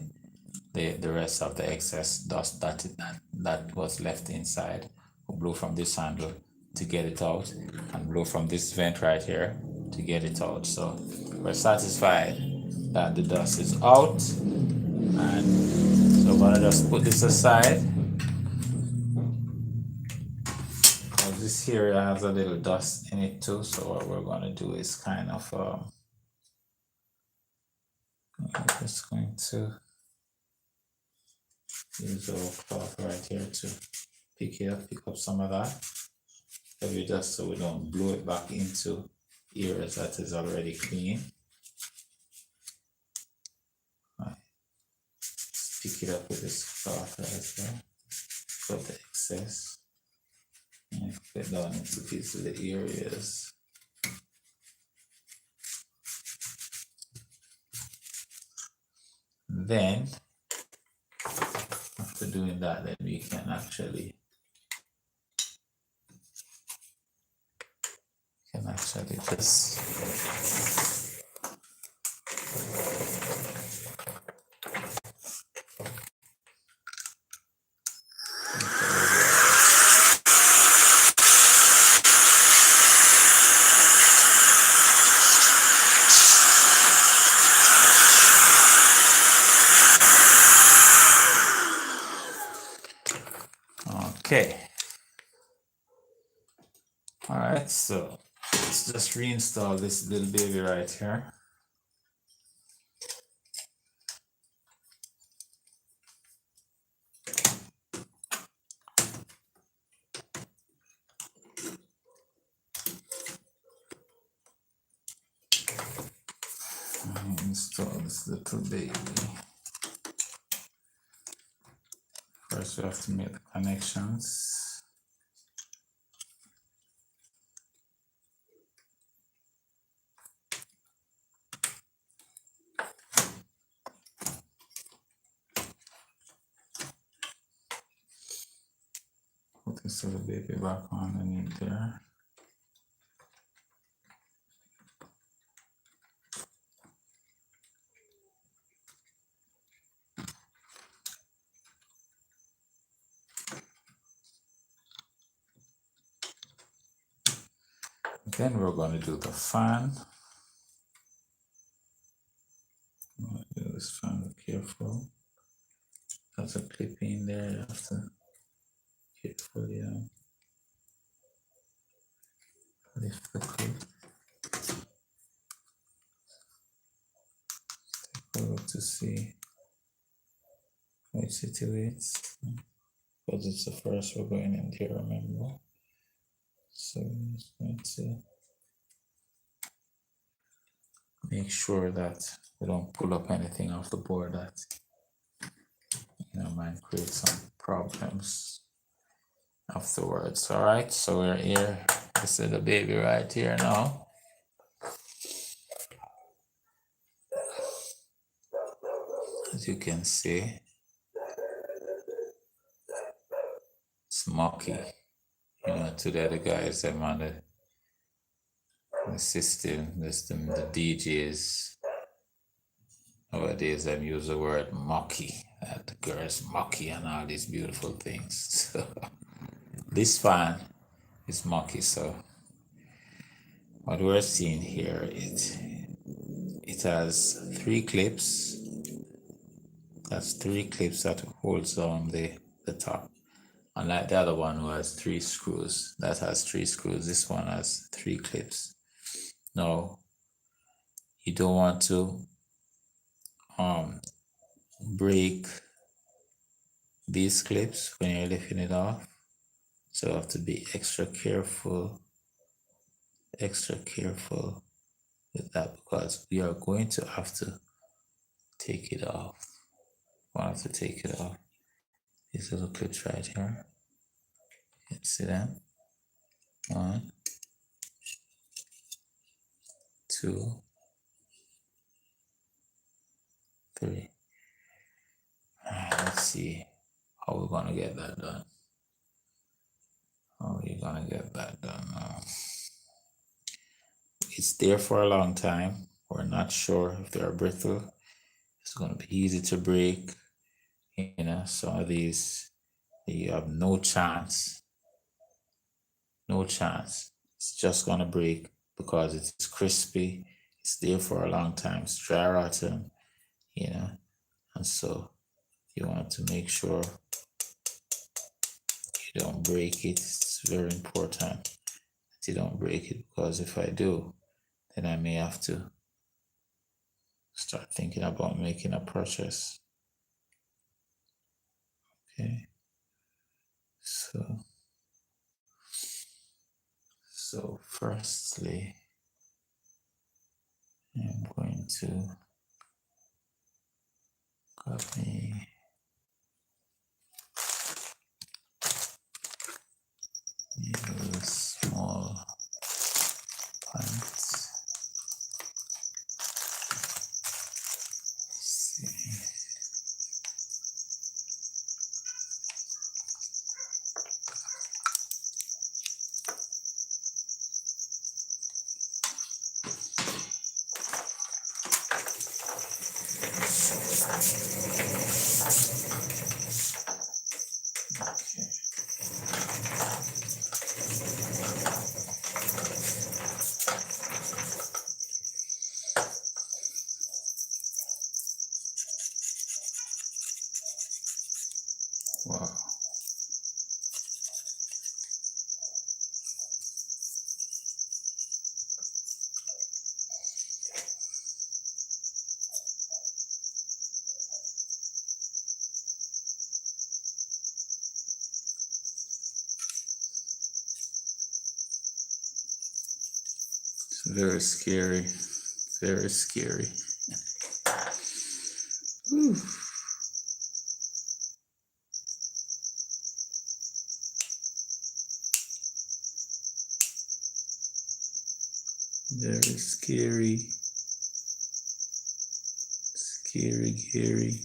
rest of the excess dust that was left inside. We'll blow from this handle to get it out, and blow from this vent right here to get it out. So we're satisfied that the dust is out, and so I'm gonna just put this aside. This area has a little dust in it too, so what we're gonna do is kind of I'm just going to use our cloth right here to pick up some of that. Maybe just so we don't blow it back into areas that is already clean. Right. Pick it up with this cloth right there. Put the excess. And put it down into these little areas. Then, after doing that, then we can actually just okay. All right, so let's just reinstall this little baby right here. Install this little baby. First, we have to make the connections. Put this little baby back underneath there. Then we're going to do the fan. I'm going to do this fan, be careful. There's a clip in there, you have to carefully lift the clip. Take a look to see how it situates. Because it's the first we're going in here, remember? So I'm just going to make sure that we don't pull up anything off the board that might create some problems afterwards. All right, so we're here. This is the baby right here now. As you can see, it's mucky. To the other guys, them on the system, the DJs. Nowadays, I use the word mucky. The girls mucky and all these beautiful things. So this fan is mucky. So what we're seeing here, it has 3 clips. That's 3 clips that holds on the top. Unlike the other one who has 3 screws. That has 3 screws. This one has 3 clips. Now, you don't want to break these clips when you're lifting it off. So you have to be extra careful with that, because we are going to have to take it off. We'll have to take it off. These little clips right here. You can see them. 1, 2, 3. Let's see how we're gonna get that done. How are you gonna get that done now? It's there for a long time. We're not sure if they're brittle. It's gonna be easy to break. Some of these, you have no chance. No chance. It's just gonna break because it's crispy. It's there for a long time. It's dry rotten, and so you want to make sure you don't break it. It's very important that you don't break it, because if I do, then I may have to start thinking about making a purchase. Okay, so firstly, I'm going to copy use small fonts. See. Okay. Wow. It's very scary. Very scary. Whew. Very scary. Scary.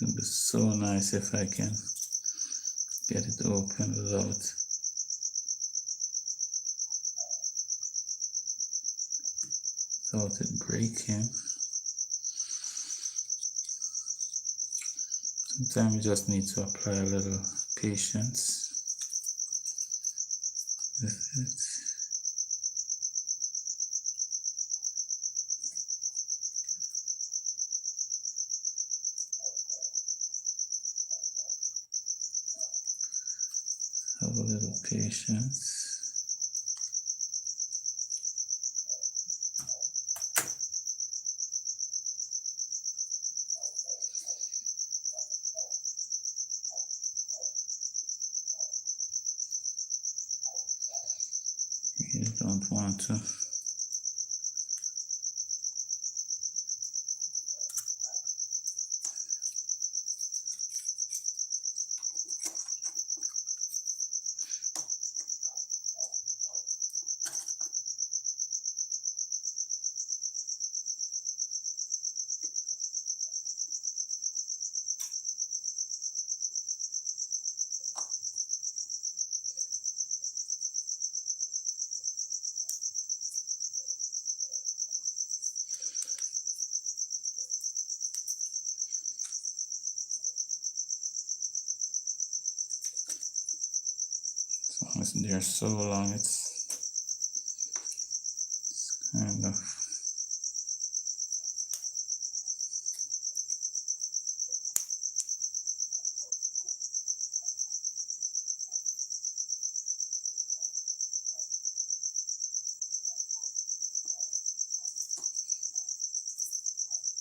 It would be so nice if I can get it open without it breaking. Sometimes you just need to apply a little patience with it. Have a little patience. You don't want to as they're so long, it's kind of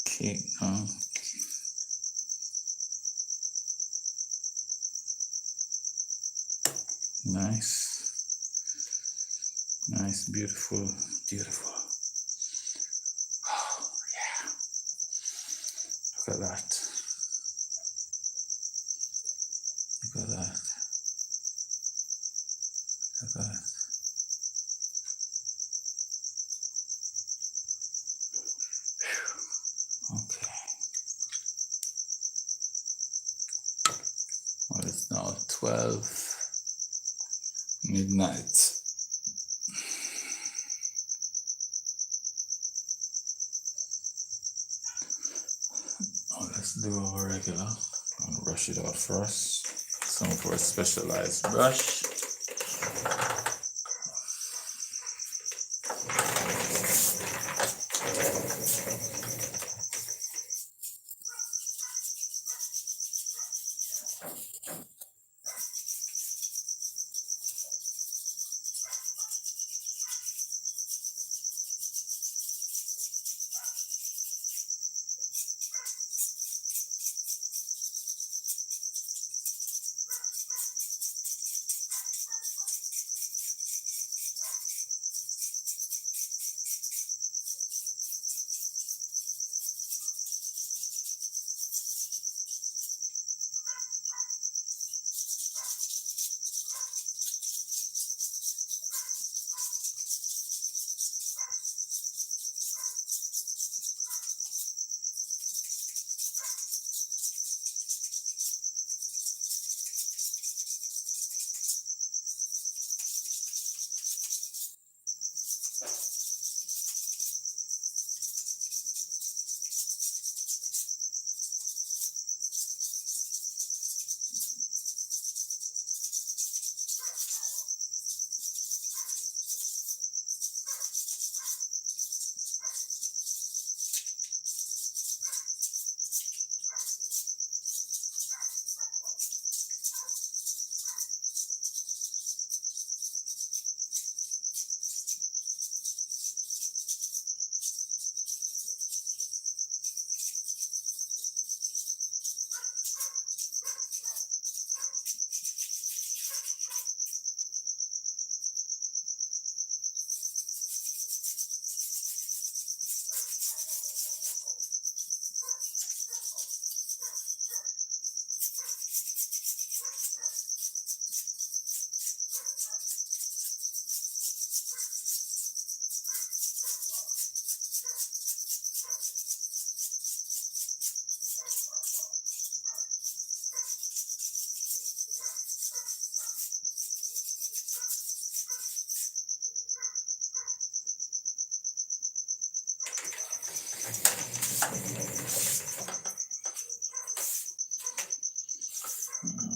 cake now. Nice, beautiful. Oh, yeah. Look at that. Look at that. Okay. Well, 12 midnight. Oh, let's do our regular. I'm gonna brush it out first. Some for a specialized brush.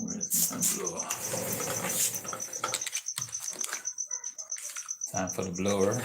Where's my blower? Time for the blower.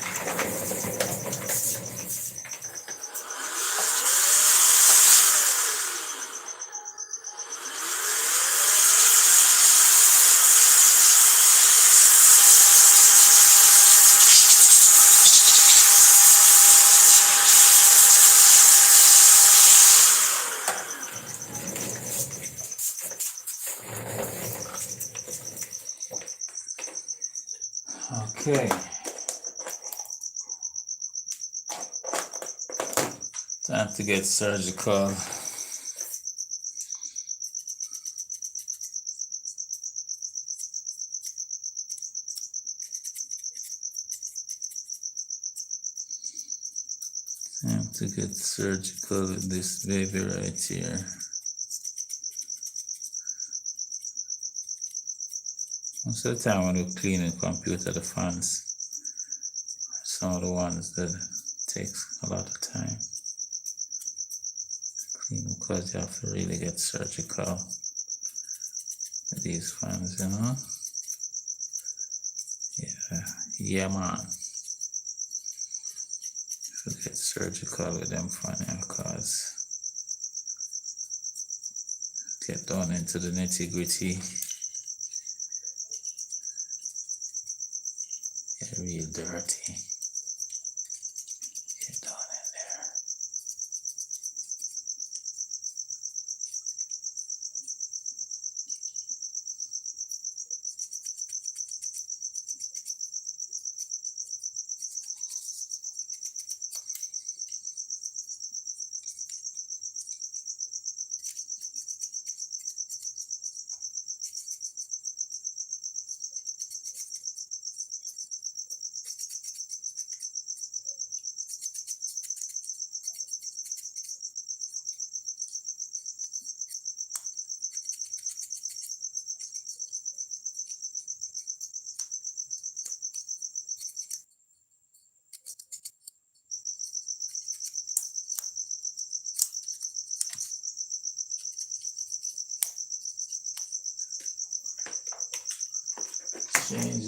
Okay. Time to get surgical. Time to get surgical with this baby right here. Most of the time when we clean the computer, the fans, some of the ones that takes a lot of time. Clean because you have to really get surgical with these fans, you know? Yeah, man. So get surgical with them fans because get down into the nitty gritty. Get real dirty. Get down in there.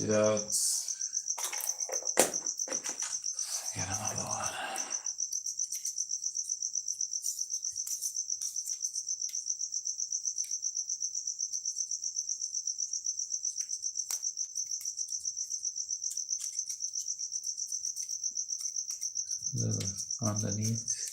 it out. Get another one. A little underneath.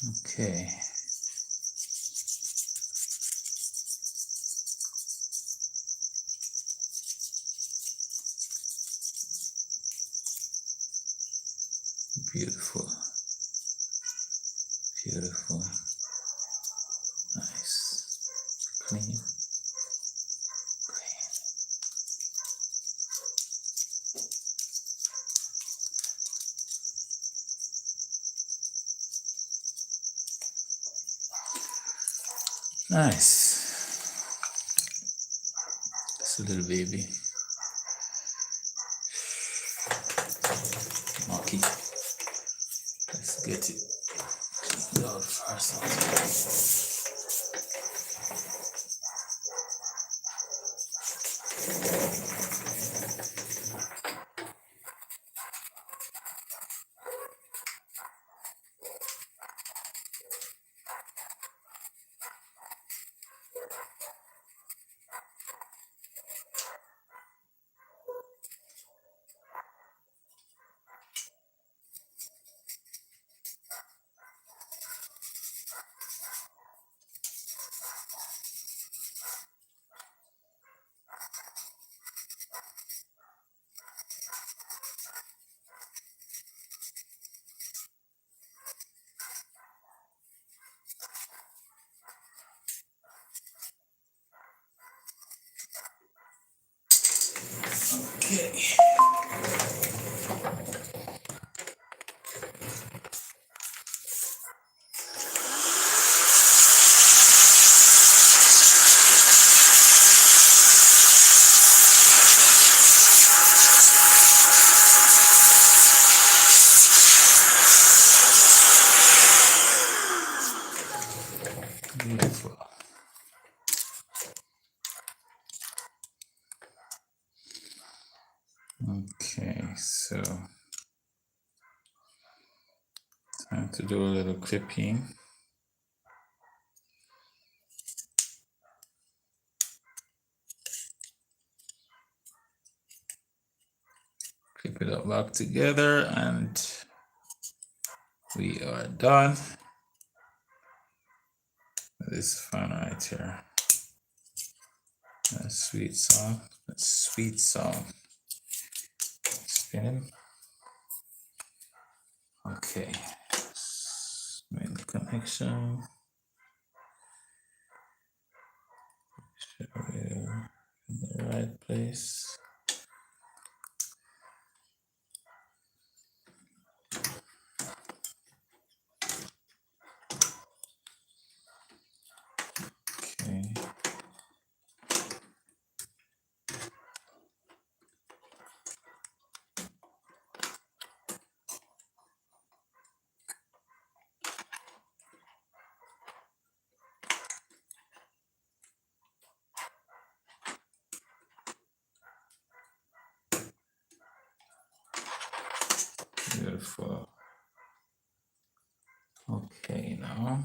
Okay. Beautiful. Beautiful. Nice. Clean. Clean. Nice. It's a little baby. Okay. Let's get it out first. Okay. Beautiful. Okay, so And to do a little clipping. Clip it up back together and we are done. This fan right here. A sweet song. A sweet song. Spin. Okay. Make the connection. Share it in the right place. Okay. Beautiful. Okay, now.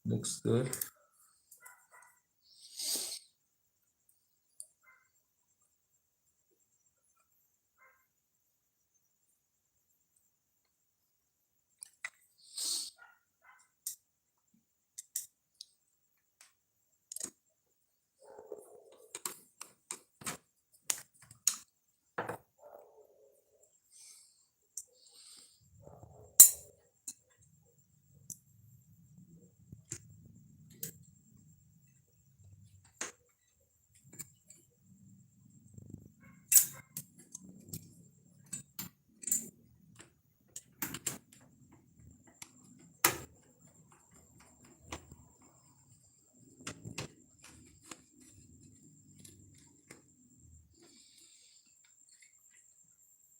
Looks good.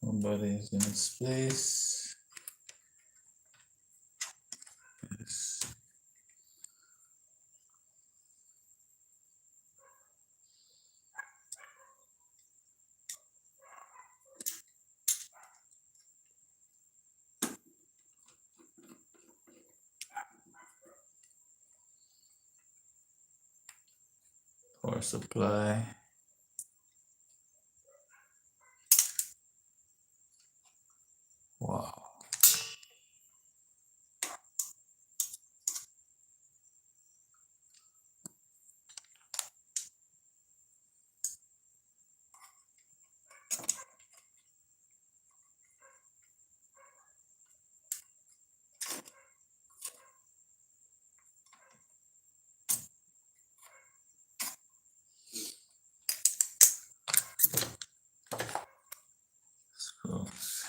Nobody is in its place. Yes. Power supply. Wow. Screws.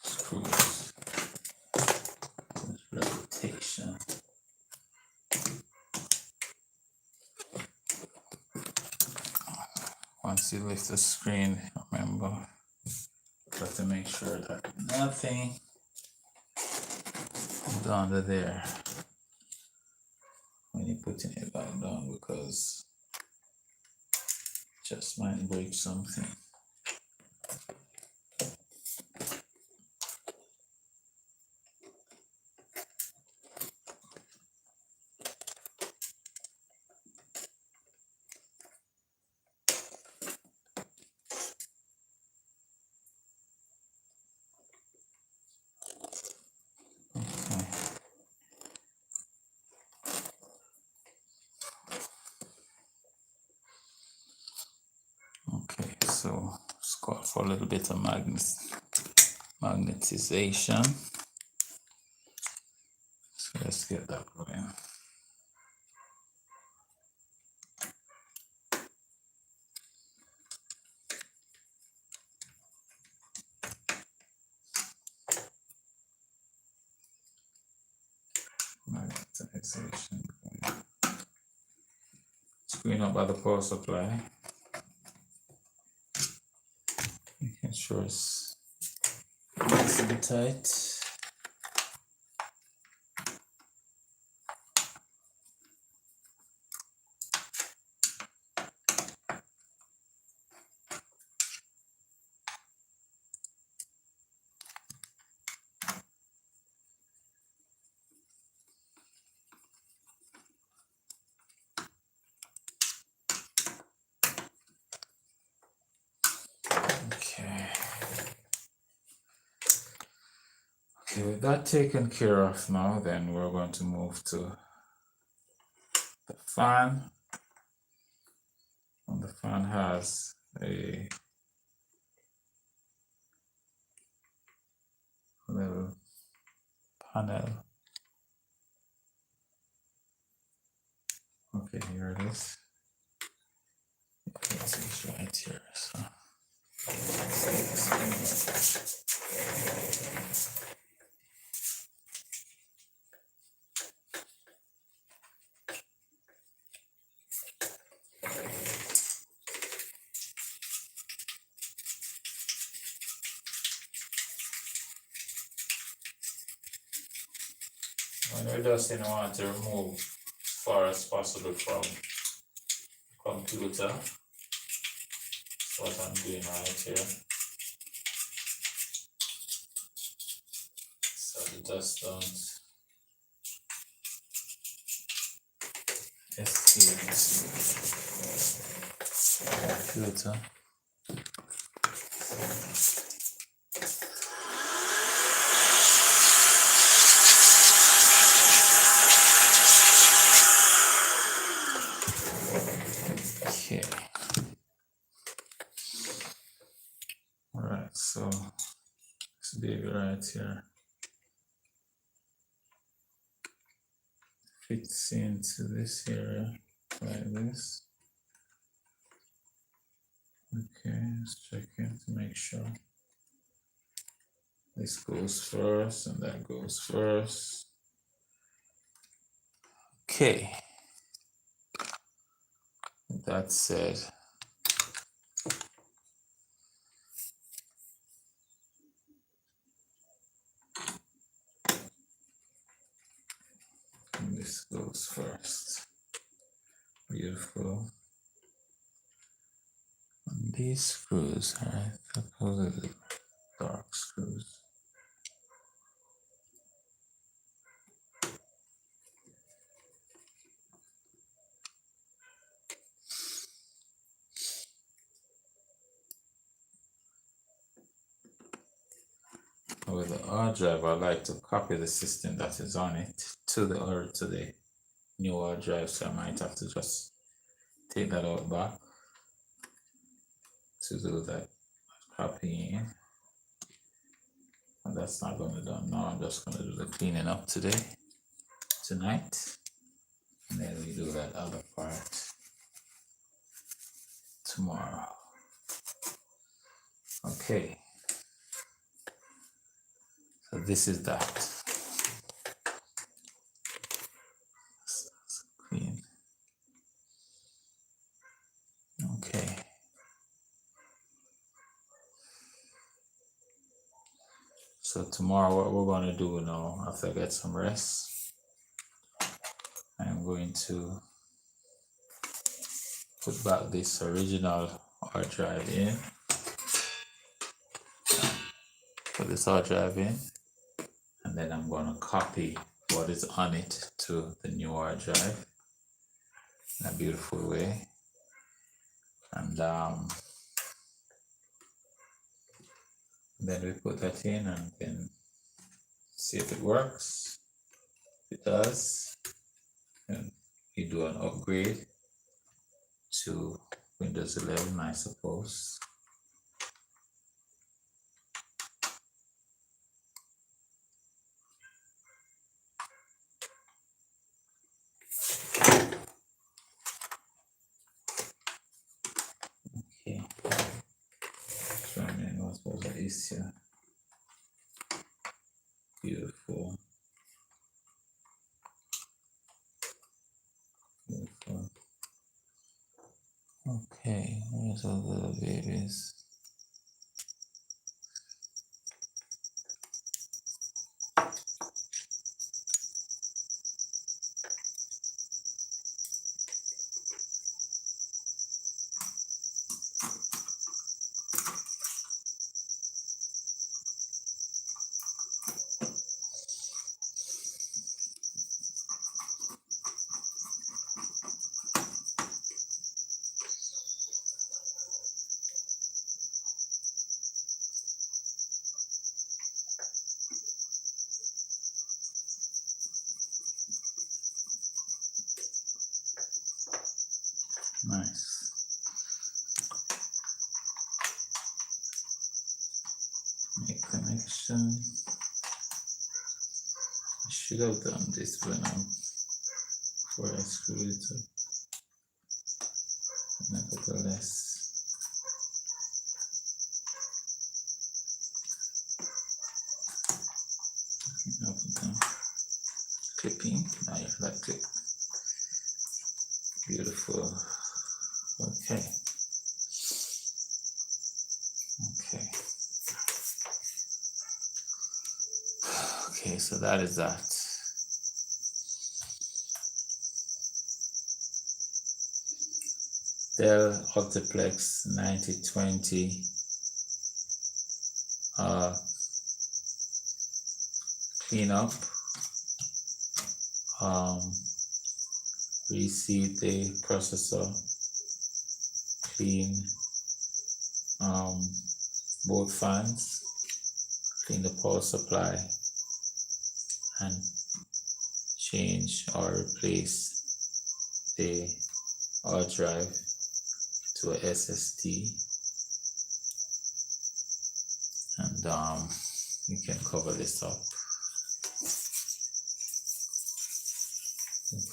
Screws. Rotation. Once you lift the screen, remember, got to make sure that nothing is under there when you're putting it back down, because it just might break something. Okay. Okay, so it's called for a little bit of magnetization. So let's get that going. Magnetization. Screen up by the power supply. Making sure it's tight. Okay, with that taken care of now, then we're going to move to the fan. And the fan has a little panel. Okay, here it is. It's right here. So. When we're just want to remove as far as possible from the computer, that's what I'm doing right here. So the dust don't escape the computer. Okay. Alright, so this baby right here fits into this area like this. Okay, let's check in to make sure. This goes first and that goes first. Okay. With that said, and this goes first. Beautiful. And these screws are supposedly dark screws. With the hard drive, I like to copy the system that is on it to the new hard drive, so I might have to just take that out back to do that copying. And that's not going to be done now. I'm just going to do the cleaning up tonight, and then we do that other part tomorrow. Okay. So this is that. Clean. Okay. So tomorrow what we're going to do now, after I get some rest, I'm going to put back this original hard drive in. Put this hard drive in, and then I'm going to copy what is on it to the new hard drive in a beautiful way. And then we put that in and then see if it works. If it does, then we do an upgrade to Windows 11, I suppose. Okay. So I mean, what was the issue? Beautiful. Beautiful. Okay, where's all the little babies? Nice. Make connection. I should have done this before I screwed it up. Nevertheless, clipping. Now you have that clip. Beautiful. Okay. Okay. Okay, so that is that. Dell Optiplex 9020 cleanup. Reseat the processor, clean both fans, clean the power supply, and change or replace the hard drive to a SSD, and you can cover this up.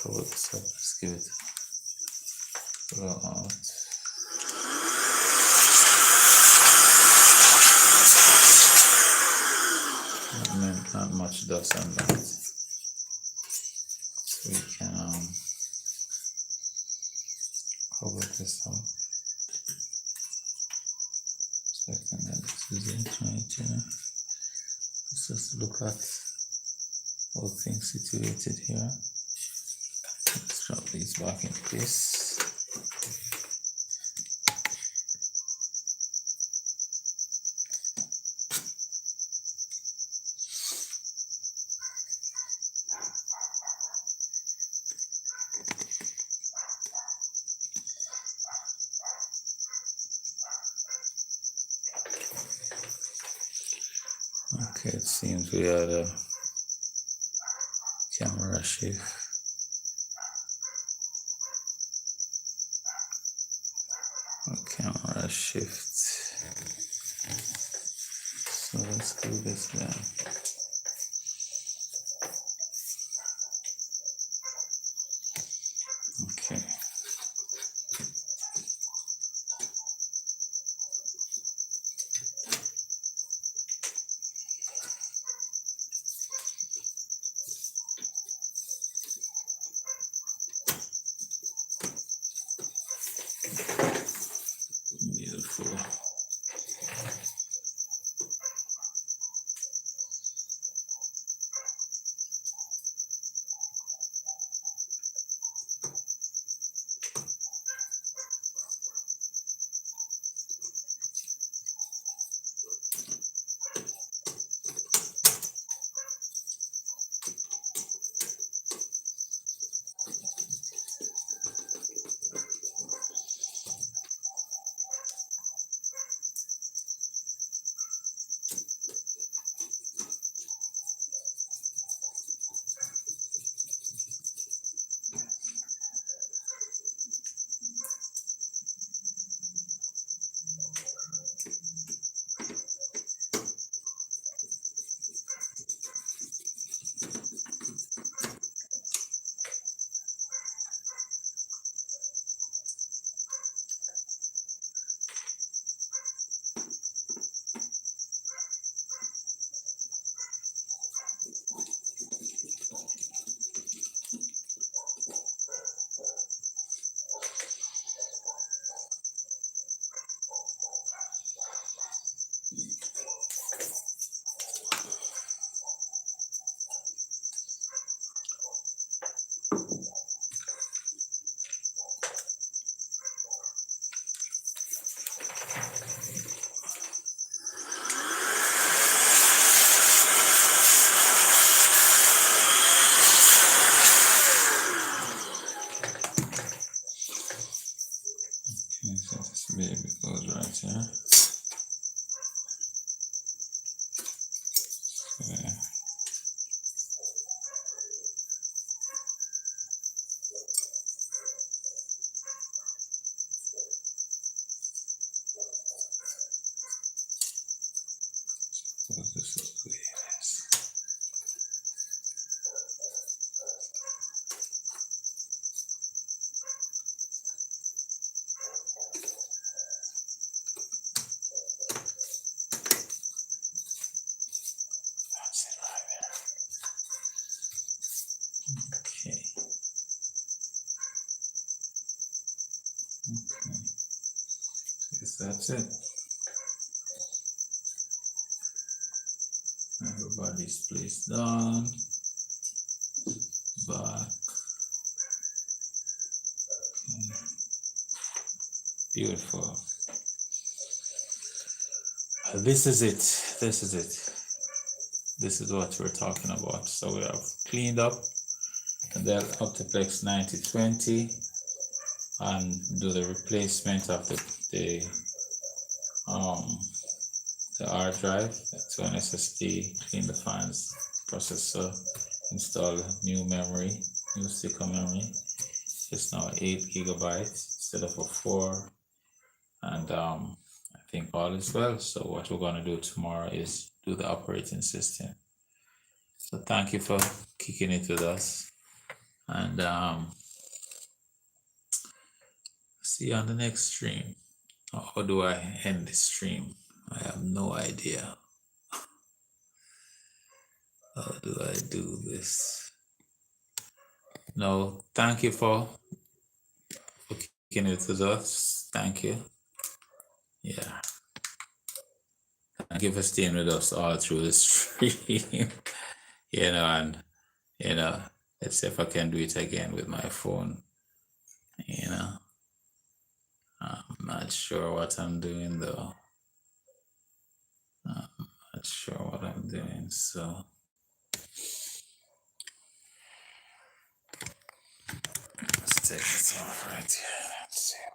Cover this up. Let's give it a blow out. Not much dust on that. So we can cover this up. Second, this is it right here. Let's just look at all things situated here. Let's drop these back in place. Okay, it seems we had a camera shift. Camera shift. So let's do this then. Okay. Beautiful. That's it. Everybody's placed down. Back. Okay. Beautiful. This is it. This is it. This is what we're talking about. So we have cleaned up the Optiplex 9020 and do the replacement of the hard drive to an SSD, clean the fans, processor, install new memory, new sticker memory. It's now 8 gigabytes instead of a 4, and I think all is well. So what we're going to do tomorrow is do the operating system. So thank you for kicking it with us, and see you on the next stream. How do I end this stream? I have no idea. How do I do this? No, thank you for kicking it with us. Thank you. Yeah. Thank you for staying with us all through the stream. And let's see if I can do it again with my phone. I'm not sure what I'm doing though. I'm not sure what I'm doing, so let's take this off right here. Let's see.